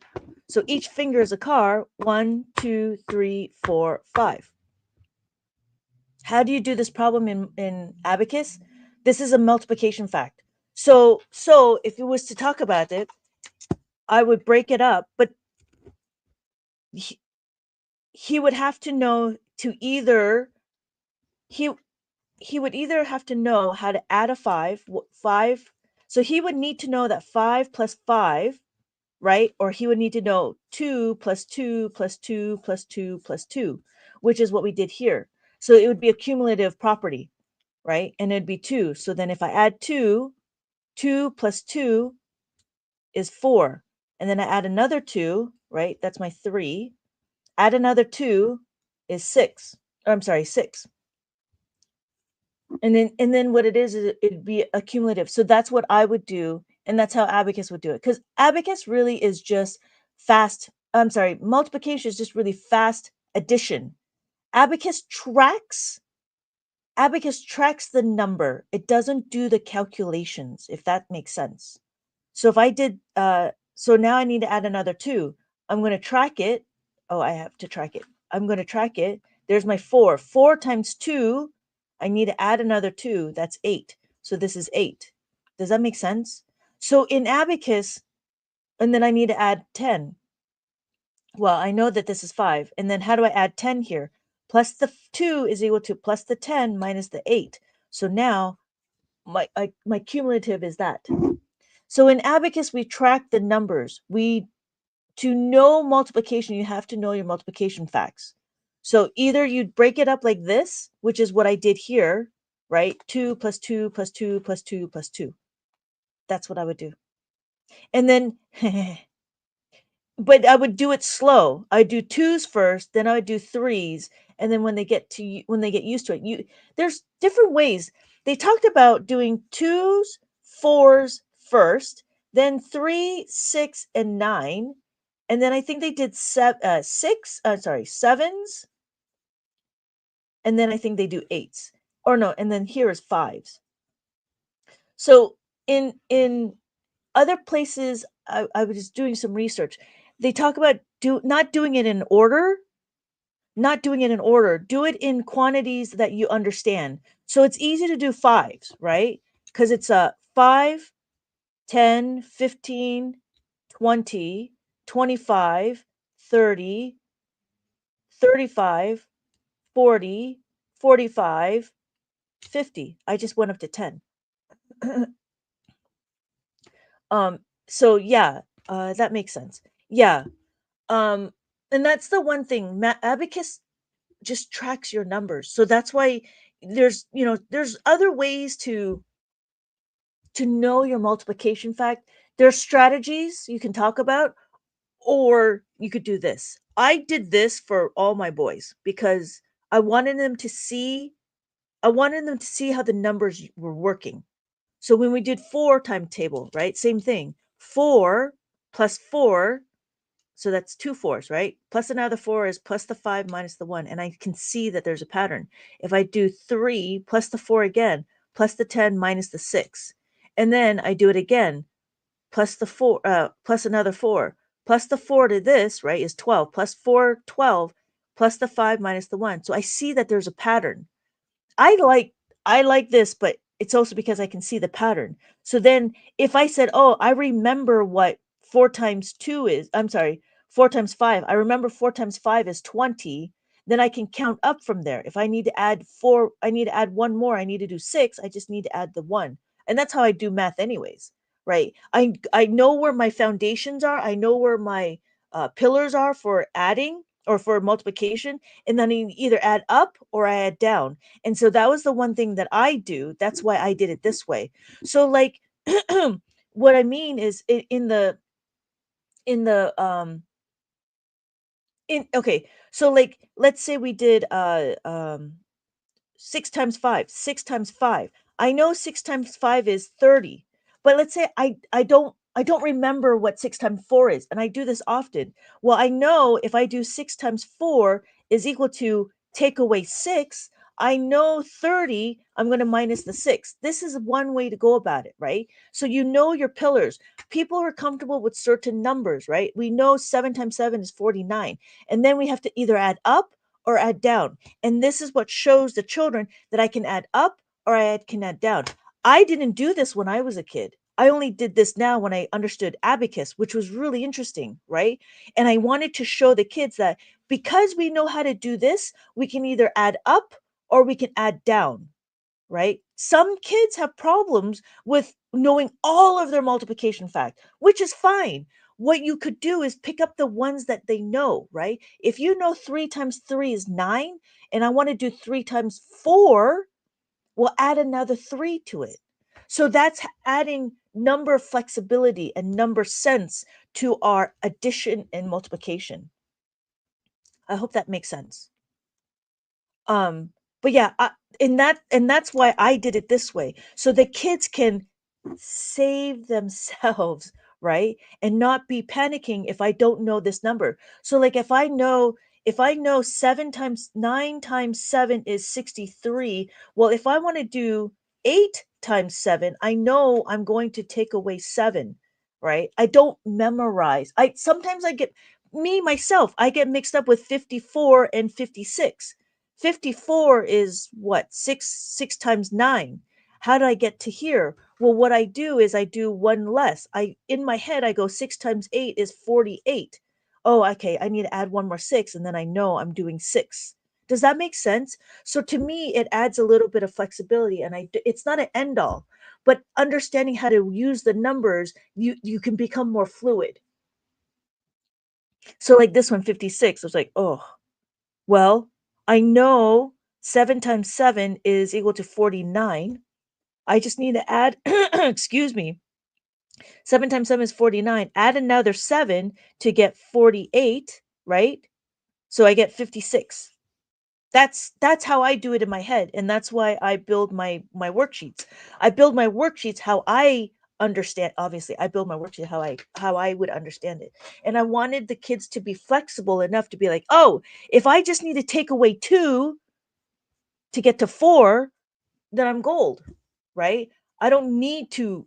So each finger is a car. 1, 2, 3, 4, 5. How do you do this problem in abacus? This is a multiplication fact. So if it was to talk about it, I would break it up, but he would have to know to either he would either have to know how to add a five. So he would need to know that 5 plus 5, right? Or he would need to know 2 plus 2 plus 2 plus 2 plus 2, which is what we did here. So it would be a cumulative property, right? And it'd be 2. So then if I add 2, 2 plus 2 is 4. And then I add another 2, right? That's my 3. Add another 2 is 6. Or I'm sorry, 6. And then what it is it'd be accumulative. So that's what I would do, and that's how Abacus would do it. Because Abacus really is just fast. I'm sorry, multiplication is just really fast addition. Abacus tracks. Abacus tracks the number. It doesn't do the calculations, if that makes sense. So if I did, so now I need to add another 2. I'm going to track it. Oh, I have to track it. I'm going to track it. There's my 4. 4 times 2, I need to add another 2. That's 8. So this is 8. Does that make sense? So in Abacus, and then I need to add 10. Well, I know that this is 5. And then how do I add 10 here? Plus the 2 is equal to plus the 10 minus the 8. So now my cumulative is that. So in Abacus, we track the numbers. To know multiplication, you have to know your multiplication facts. So either you'd break it up like this, which is what I did here, right? 2 plus 2 plus 2 plus 2 plus 2. That's what I would do. And then, but I would do it slow. I'd do 2s first, then I would do 3s, and then when they get used to it, there's different ways. They talked about doing 2s, 4s first, then 3, 6, and 9, and then I think they did 7s, and then I think they do 8s. Or no, and then here is 5s. So in other places, I was just doing some research. They talk about not doing it in order, do it in quantities that you understand. So it's easy to do 5s, right? Because it's a 5, 10, 15, 20, 25, 30, 35, 40, 45, 50. I just went up to 10. So yeah, that makes sense. Yeah. And that's the one thing. Abacus just tracks your numbers. So that's why there's other ways to know your multiplication fact. There's strategies you can talk about, or you could do this. I did this for all my boys because I wanted them to see how the numbers were working. So when we did 4 timetable, right? Same thing. 4 plus 4, so that's 2 4s, right? Plus another 4 is plus the 5 minus the 1, and I can see that there's a pattern. If I do 3 plus the 4 again, plus the 10 minus the 6, and then I do it again, plus the 4, plus another 4, plus the 4 to this, right, is 12, plus 4, 12, plus the 5 minus the 1. So I see that there's a pattern. I like I like this, but it's also because I can see the pattern. So then if I said, "Oh, I remember what 4 times 2 is." I'm sorry, 4 times 5. I remember 4 times 5 is 20, then I can count up from there. If I need to add 4, I need to add 1 more, I need to do 6, I just need to add the 1. And that's how I do math anyways, right? I know where my foundations are. I know where my pillars are for adding or for multiplication, and then I either add up or I add down. And so that was the one thing that I do. That's why I did it this way. So like what I mean is in the in okay, so like let's say we did 6 times 5, 6 times 5. I know 6 times 5 is 30. But let's say I don't remember what 6 times 4 is, and I do this often. Well, I know if I do 6 times 4 is equal to take away 6, I know 30, I'm going to minus the 6. This is one way to go about it, right? So you know your pillars. People are comfortable with certain numbers, right? We know 7 times 7 is 49, and then we have to either add up or add down. And this is what shows the children that I can add up or I can add down. I didn't do this when I was a kid. I only did this now when I understood abacus, which was really interesting, right? And I wanted to show the kids that because we know how to do this, we can either add up or we can add down, right? Some kids have problems with knowing all of their multiplication fact, which is fine. What you could do is pick up the ones that they know, right? If you know 3 times 3 is 9, and I want to do 3 times 4, we'll add another 3 to it. So that's adding number flexibility and number sense to our addition and multiplication. I hope that makes sense. Um, but yeah, and that's why I did it this way. So the kids can save themselves, right? And not be panicking if I don't know this number. So like if I know 7 times 9 times 7 is 63, well if I want to do 8 times 7, I know I'm going to take away 7, right? I don't memorize. I sometimes I get me myself, I get mixed up with 54 and 56. 54 is what? 6 times 9. How did I get to here? Well, what I do is I do one less. I in my head I go 6 times 8 is 48. Oh, okay, I need to add one more 6 and then I know I'm doing 6. Does that make sense? So to me it adds a little bit of flexibility, and it's not an end all, but understanding how to use the numbers, you can become more fluid. So like this one, 56, I was like, "Oh, well, I know 7 times 7 is equal to 49. I just need to add, excuse me, 7 times 7 is 49. Add another 7 to get 48, right? So I get 56. That's how I do it in my head, and that's why I build my worksheets. I build my worksheets how I understand. Obviously, I build my worksheet how I would understand it. And I wanted the kids to be flexible enough to be like, "Oh, if I just need to take away 2 to get to 4, then I'm gold," right? I don't need to.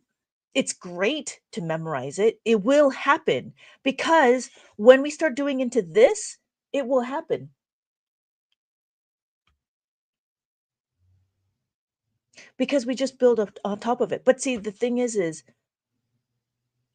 It's great to memorize it. It will happen because when we start doing into this, it will happen because we just build up on top of it. But see, the thing is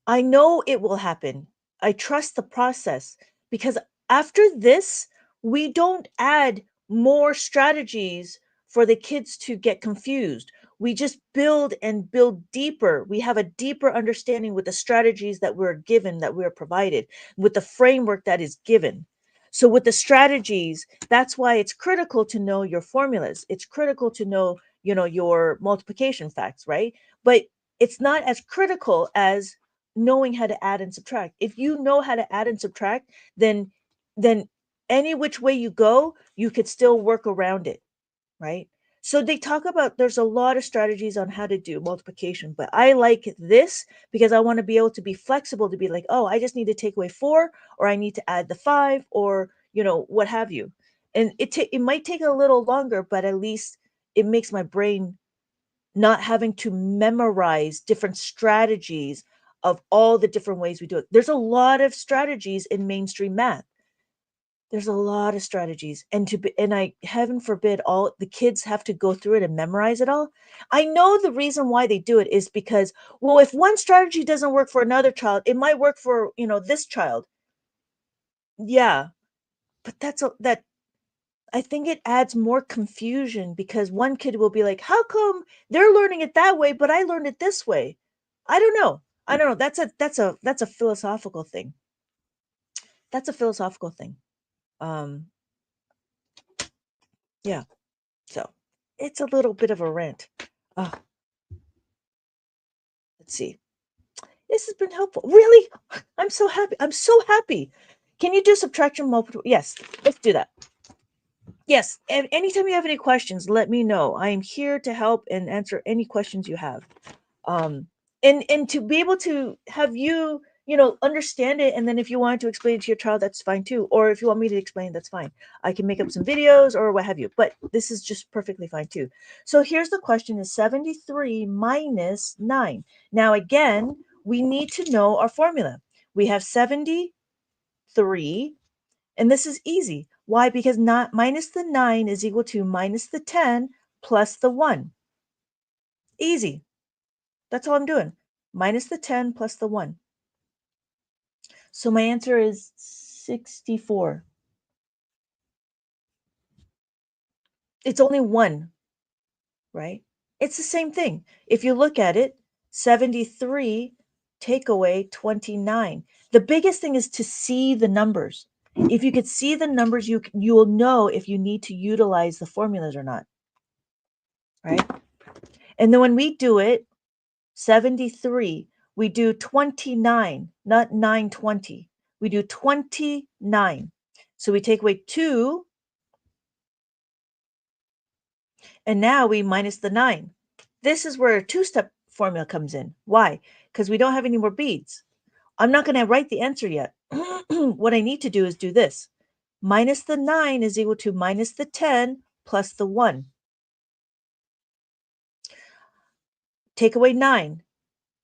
I know it will happen. I trust the process because after this, we don't add more strategies for the kids to get confused. We just build and build deeper. We have a deeper understanding with the strategies that we're given, that we're provided, with the framework that is given. So, with the strategies, that's why it's critical to know your formulas. It's critical to know, your multiplication facts, right? But it's not as critical as knowing how to add and subtract. If you know how to add and subtract, then any which way you go, you could still work around it, right? So they talk about there's a lot of strategies on how to do multiplication, but I like this because I want to be able to be flexible to be like, oh, I just need to take away 4 or I need to add the 5 or what have you. And it might take a little longer, but at least it makes my brain not having to memorize different strategies of all the different ways we do it. There's a lot of strategies in mainstream math. There's a lot of strategies, and I heaven forbid all the kids have to go through it and memorize it all. I know the reason why they do it is because, well, if one strategy doesn't work for another child, it might work for this child. Yeah, but that I think it adds more confusion because one kid will be like, "How come they're learning it that way, but I learned it this way?" I don't know. I don't know. That's a philosophical thing. That's a philosophical thing. Um, yeah. So it's a little bit of a rant. Oh, let's see. This has been helpful. Really? I'm so happy. I'm so happy. Can you do subtraction multiple? Yes, let's do that. Yes. And anytime you have any questions, let me know. I am here to help and answer any questions you have. um and to be able to have you understand it, and then if you want to explain it to your child, that's fine too, or if you want me to explain, that's fine. I can make up some videos or what have you, but this is just perfectly fine too. So here's the question: is 73 minus 9? Now again, we need to know our formula. We have 73, and this is easy. Why? Because not minus the 9 is equal to minus the 10 plus the 1. Easy. That's all I'm doing. Minus the 10 plus the 1. So my answer is 64. It's only one, right? It's the same thing. If you look at it, 73 take away 29. The biggest thing is to see the numbers. If you could see the numbers, you will know if you need to utilize the formulas or not, right? And then when we do it, 73, we do 29, not 920. We do 29. So we take away 2, and now we minus the 9. This is where a two-step formula comes in. Why? Because we don't have any more beads. I'm not going to write the answer yet. What I need to do is do this. Minus the 9 is equal to minus the 10 plus the 1. Take away 9.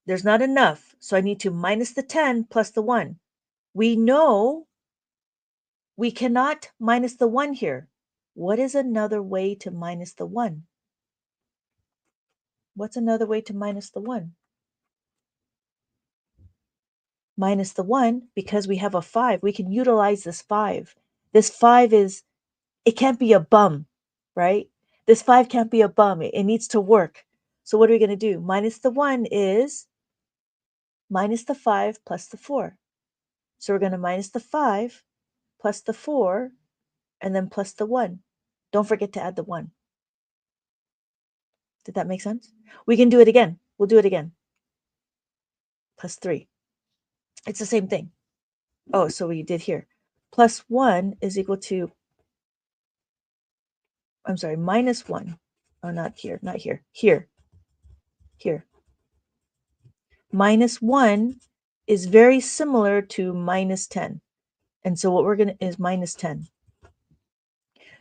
There's not enough, so I need to minus the 10 plus the 1. We know we cannot minus the 1 here. What is another way to minus the 1? What's another way to minus the 1? Minus the 1, because we have a 5, we can utilize this 5. This 5 is, it can't be a bum, right? This 5 can't be a bum. It needs to work. So what are we going to do? Minus the 1 is minus the 5 plus the 4. So we're going to minus the 5 plus the 4 and then plus the 1. Don't forget to add the 1. Did that make sense? We can do it again. We'll do it again. Plus 3. It's the same thing. Oh, so we did here. Plus 1 is equal to, I'm sorry, minus 1. Oh, not here, not here. Here. Here. Minus 1 is very similar to minus 10. And so what we're going to is minus 10.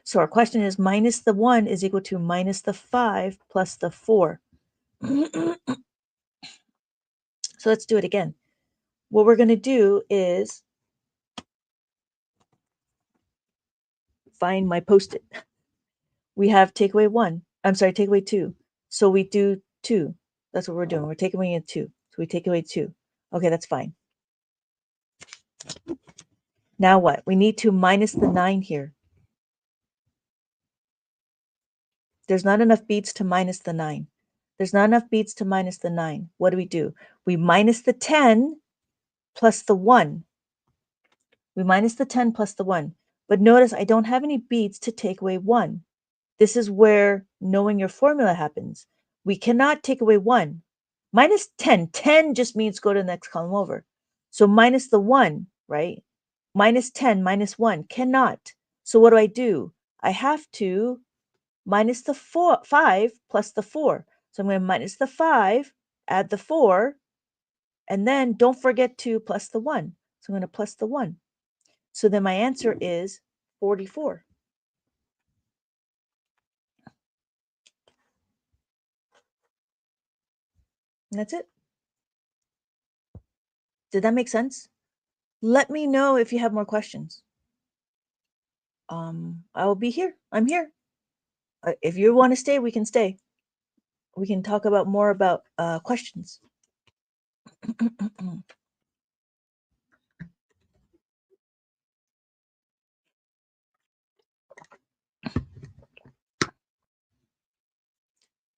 So our question is minus the 1 is equal to minus the 5 plus the 4. So let's do it again. What we're going to do is find my post-it. We have take away 1. I'm sorry, take away 2. So we do 2. That's what we're doing. We're taking away a 2. So we take away 2. Okay, that's fine. Now what? We need to minus the 9 here. There's not enough beads to minus the 9. There's not enough beads to minus the 9. What do? We minus the 10 plus the 1. We minus the 10 plus the 1. But notice I don't have any beads to take away 1. This is where knowing your formula happens. We cannot take away 1. Minus 10. 10 just means go to the next column over. So minus the 1, right? Minus 10 minus 1 cannot. So what do? I have to minus the 5 plus the 4. So I'm going to minus the 5, add the 4, and then don't forget to plus the 1. So I'm going to plus the 1. So then my answer is 44. And that's it. Did that make sense? Let me know if you have more questions. I will be here. I'm here. If you want to stay, we can stay. We can talk about more about questions.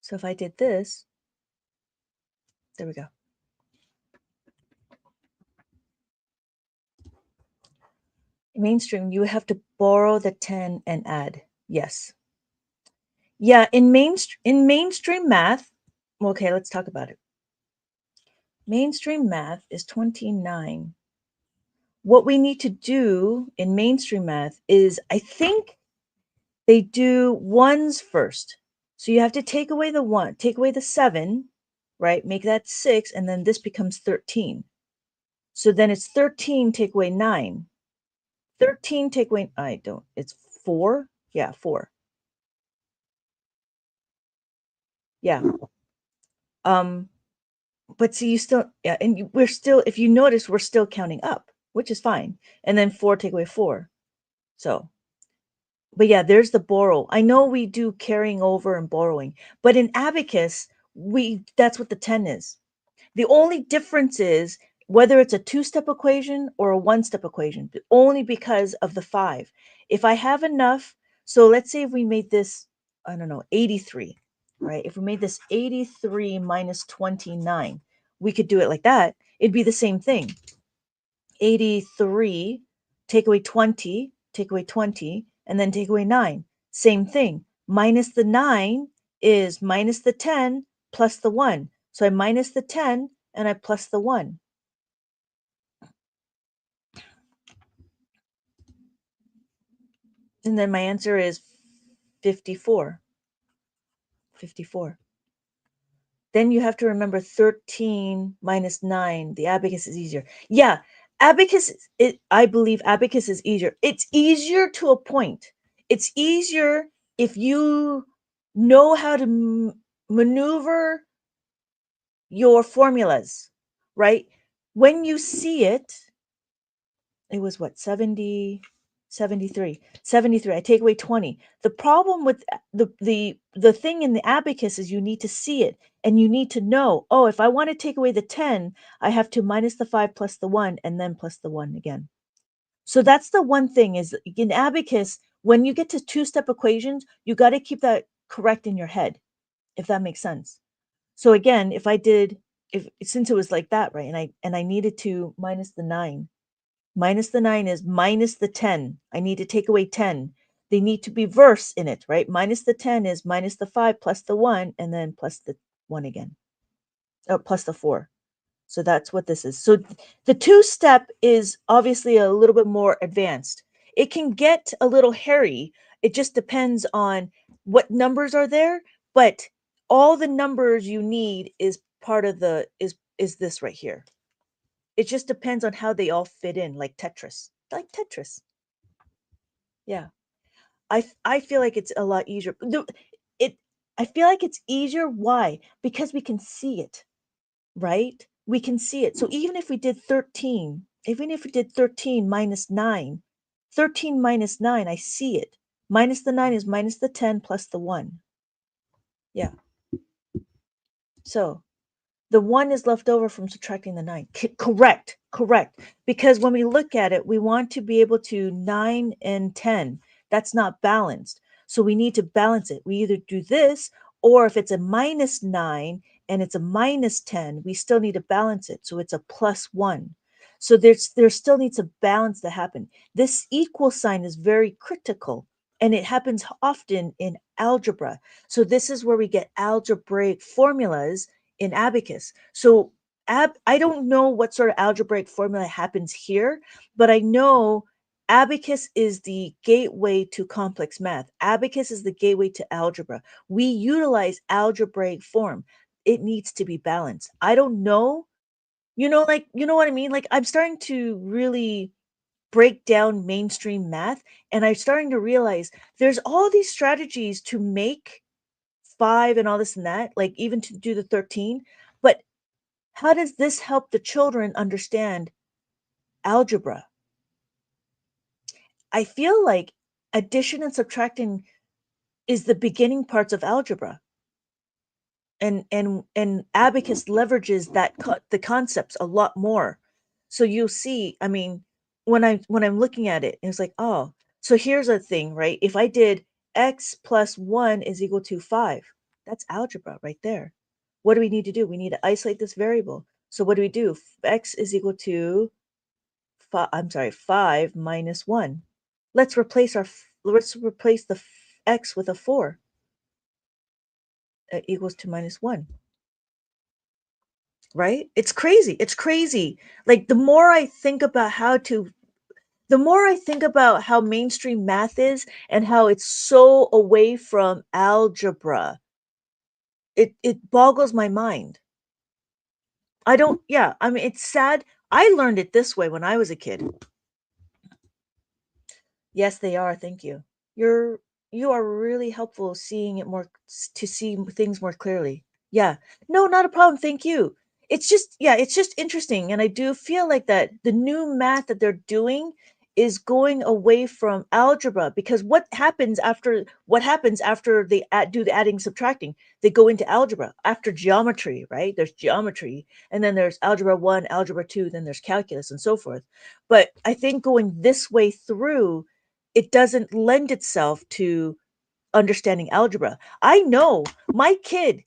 So if I did this, there we go. Mainstream, you have to borrow the 10 and add. Yes. Yeah, in mainstream math, okay, let's talk about it. Mainstream math is 29. What we need to do in mainstream math is, I think they do ones first. So you have to take away the 1, take away the 7, right? Make that 6, and then this becomes 13. So then it's 13 take away 9. 13 take away, it's 4. Yeah, 4. Yeah. But see, you still, yeah, and we're still, if you notice, we're still counting up, which is fine. And then 4 take away 4. So, but yeah, there's the borrow. I know we do carrying over and borrowing, but in Abacus, that's what the 10 is. The only difference is whether it's a two-step equation or a one-step equation, only because of the 5. If I have enough, so let's say if we made this I don't know, 83, right? If we made this 83 minus 29, we could do it like that. It'd be the same thing. 83, take away 20, and then take away 9. Same thing. Minus the 9 is minus the 10 plus the 1. So I minus the 10 and I plus the 1. And then my answer is 54. 54. Then you have to remember 13 minus 9. The abacus is easier. Yeah, I believe abacus is easier. It's easier to a point. It's easier if you know how to maneuver your formulas, right? When you see it, it was what, 70, 73. I take away 20. The problem with the thing in the abacus is you need to see it and you need to know, oh, if I want to take away the 10, I have to minus the 5 plus the 1 and then plus the 1 again. So that's the one thing is in abacus, when you get to two-step equations, you got to keep that correct in your head, if that makes sense. So again, if since it was like that, right? And I needed to minus the 9. Minus the 9 is minus the 10. I need to take away 10. They need to be verse in it, right? Minus the 10 is minus the 5 plus the 1 and then plus the 1 again. Oh, plus the 4. So that's what this is. So the two-step is obviously a little bit more advanced. It can get a little hairy. It just depends on what numbers are there, but all the numbers you need is part of the is this right here. It just depends on how they all fit in, like Tetris. Like Tetris. Yeah. I feel like it's a lot easier. It I feel like it's easier. Why? Because we can see it, right? We can see it. So even if we did 13, even if we did 13 minus 9, 13 minus 9, I see it. Minus the 9 is minus the 10 plus the 1. Yeah. So the 1 is left over from subtracting the 9. Correct. Because when we look at it, we want to be able to 9 and 10. That's not balanced. So we need to balance it. We either do this, or if it's a minus 9 and it's a minus 10, we still need to balance it. So it's a plus 1. So there still needs a balance to happen. This equal sign is very critical, and it happens often in algebra. So this is where we get algebraic formulas in abacus. So I don't know what sort of algebraic formula happens here, but I know abacus is the gateway to complex math. Abacus is the gateway to algebra. We utilize algebraic form. It needs to be balanced. I don't know, like, you know what I mean? Like, I'm starting to really break down mainstream math, and I'm starting to realize there's all these strategies to make 5 and all this and that, like even to do the 13. But how does this help the children understand algebra? I feel like addition and subtracting is the beginning parts of algebra. And abacus leverages the concepts a lot more. So you'll see, I mean, when I'm looking at it, it's like, oh, so here's a thing, right? If I did x plus 1 is equal to 5, that's algebra right there. What do we need to do? We need to isolate this variable. So what do we do? X is equal to 5 minus 1. Let's replace the x with a 4. Equals to minus 1. Right? It's crazy. It's crazy. Like, the more I think about how mainstream math is and how it's so away from algebra, it boggles my mind. I don't, yeah, I mean, it's sad. I learned it this way when I was a kid. Yes, they are. Thank you. You're you are really helpful seeing it more to see things more clearly. Yeah. No, not a problem. Thank you. It's just, yeah, it's just interesting, and I do feel like that the new math that they're doing is going away from algebra, because what happens after they do the adding subtracting? They go into algebra after geometry, right? There's geometry, and then there's algebra 1, algebra 2, then there's calculus and so forth. But I think going this way through, it doesn't lend itself to understanding algebra. I know my kid,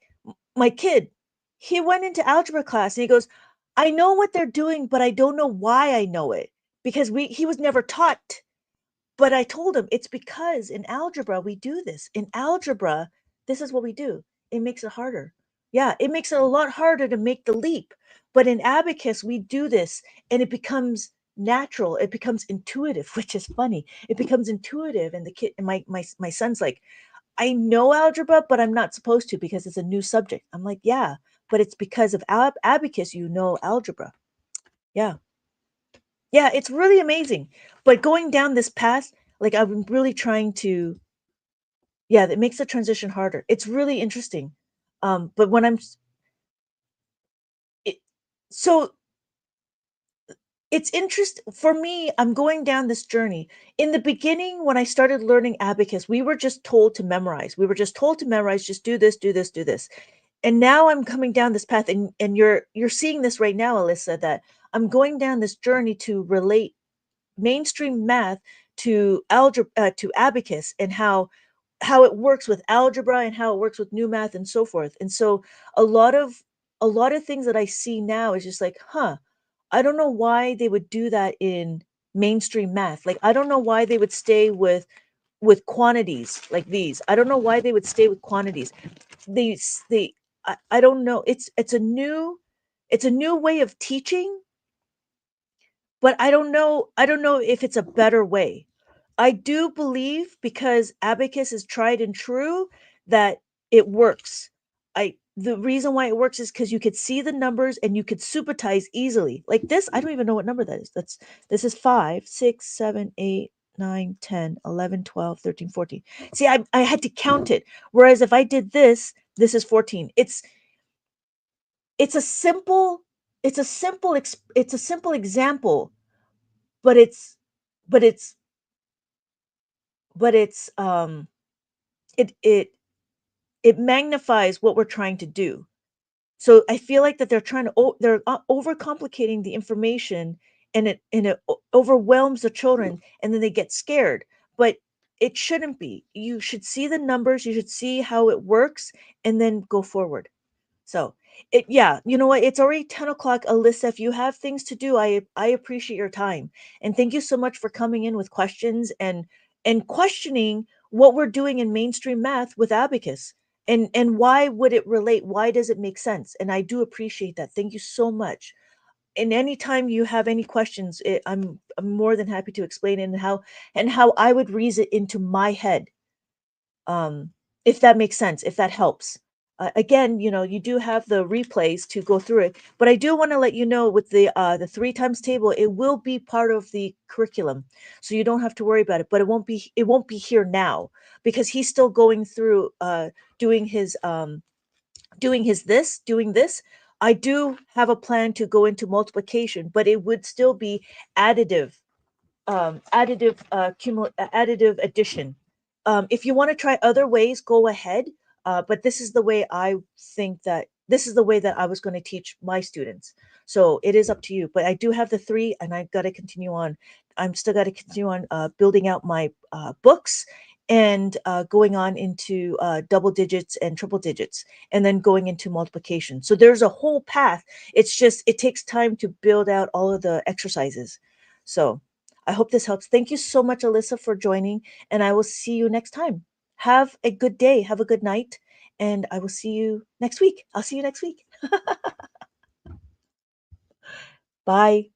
he went into algebra class and he goes, I know what they're doing, but I don't know why I know it because he was never taught. But I told him it's because in algebra we do this. In algebra, this is what we do. It makes it harder. Yeah, it makes it a lot harder to make the leap. But in abacus, we do this and it becomes natural. It becomes intuitive, which is funny. It becomes intuitive. And the kid, and my son's like, I know algebra, but I'm not supposed to because it's a new subject. I'm like, yeah, but it's because of abacus you know algebra. Yeah. Yeah, it's really amazing. But going down this path, like I'm really trying to, yeah, that makes the transition harder. It's really interesting. But when it, so it's interest for me, I'm going down this journey. In the beginning, when I started learning abacus, we were just told to memorize. We were just told to memorize, just do this, do this, do this. And now I'm coming down this path, and you're seeing this right now, Alyssa, that I'm going down this journey to relate mainstream math to algebra to abacus and how it works with algebra and how it works with new math and so forth. And so a lot of a lot of things that I see now is just like, huh, I don't know why they would do that in mainstream math. Like I don't know why they would stay with quantities like these. I don't know why they would stay with quantities. I don't know. It's a new way of teaching, but I don't know if it's a better way. I do believe because abacus is tried and true that it works. The reason why it works is because you could see the numbers and you could supertize easily. Like this, I don't even know what number that is. This is 5, 6, 7, 8, 9, 10, 11, 12, 13, 14. See, I had to count it. Whereas if I did this, this is 14. It's a simple it's a simple example, but but it's but it it it magnifies what we're trying to do. So I feel like that they're overcomplicating the information, and it overwhelms the children, and then they get scared. But it shouldn't be. You should see the numbers, you should see how it works, and then go forward. So yeah, you know what? It's already 10 o'clock, Alyssa. If you have things to do, I appreciate your time. And thank you so much for coming in with questions and questioning what we're doing in mainstream math with abacus. And why would it relate? Why does it make sense? And I do appreciate that. Thank you so much. And anytime you have any questions, I'm more than happy to explain it and how I would reason it into my head, um, if that makes sense, if that helps. Again, you do have the replays to go through it, but I do want to let you know with the three times table, it will be part of the curriculum, so you don't have to worry about it. But it won't be here now because he's still going through doing his doing this. I do have a plan to go into multiplication, but it would still be additive additive addition. If you want to try other ways, go ahead. But this is the way that I was going to teach my students. So it is up to you. But I do have the three, and I've got to continue on. I'm still got to continue on building out my books and going on into double digits and triple digits, and then going into multiplication. So there's a whole path. It's just it takes time to build out all of the exercises. So I hope this helps. Thank you so much, Alyssa, for joining, and I will see you next time. Have a good day. Have a good night, and I will see you next week. I'll see you next week. Bye.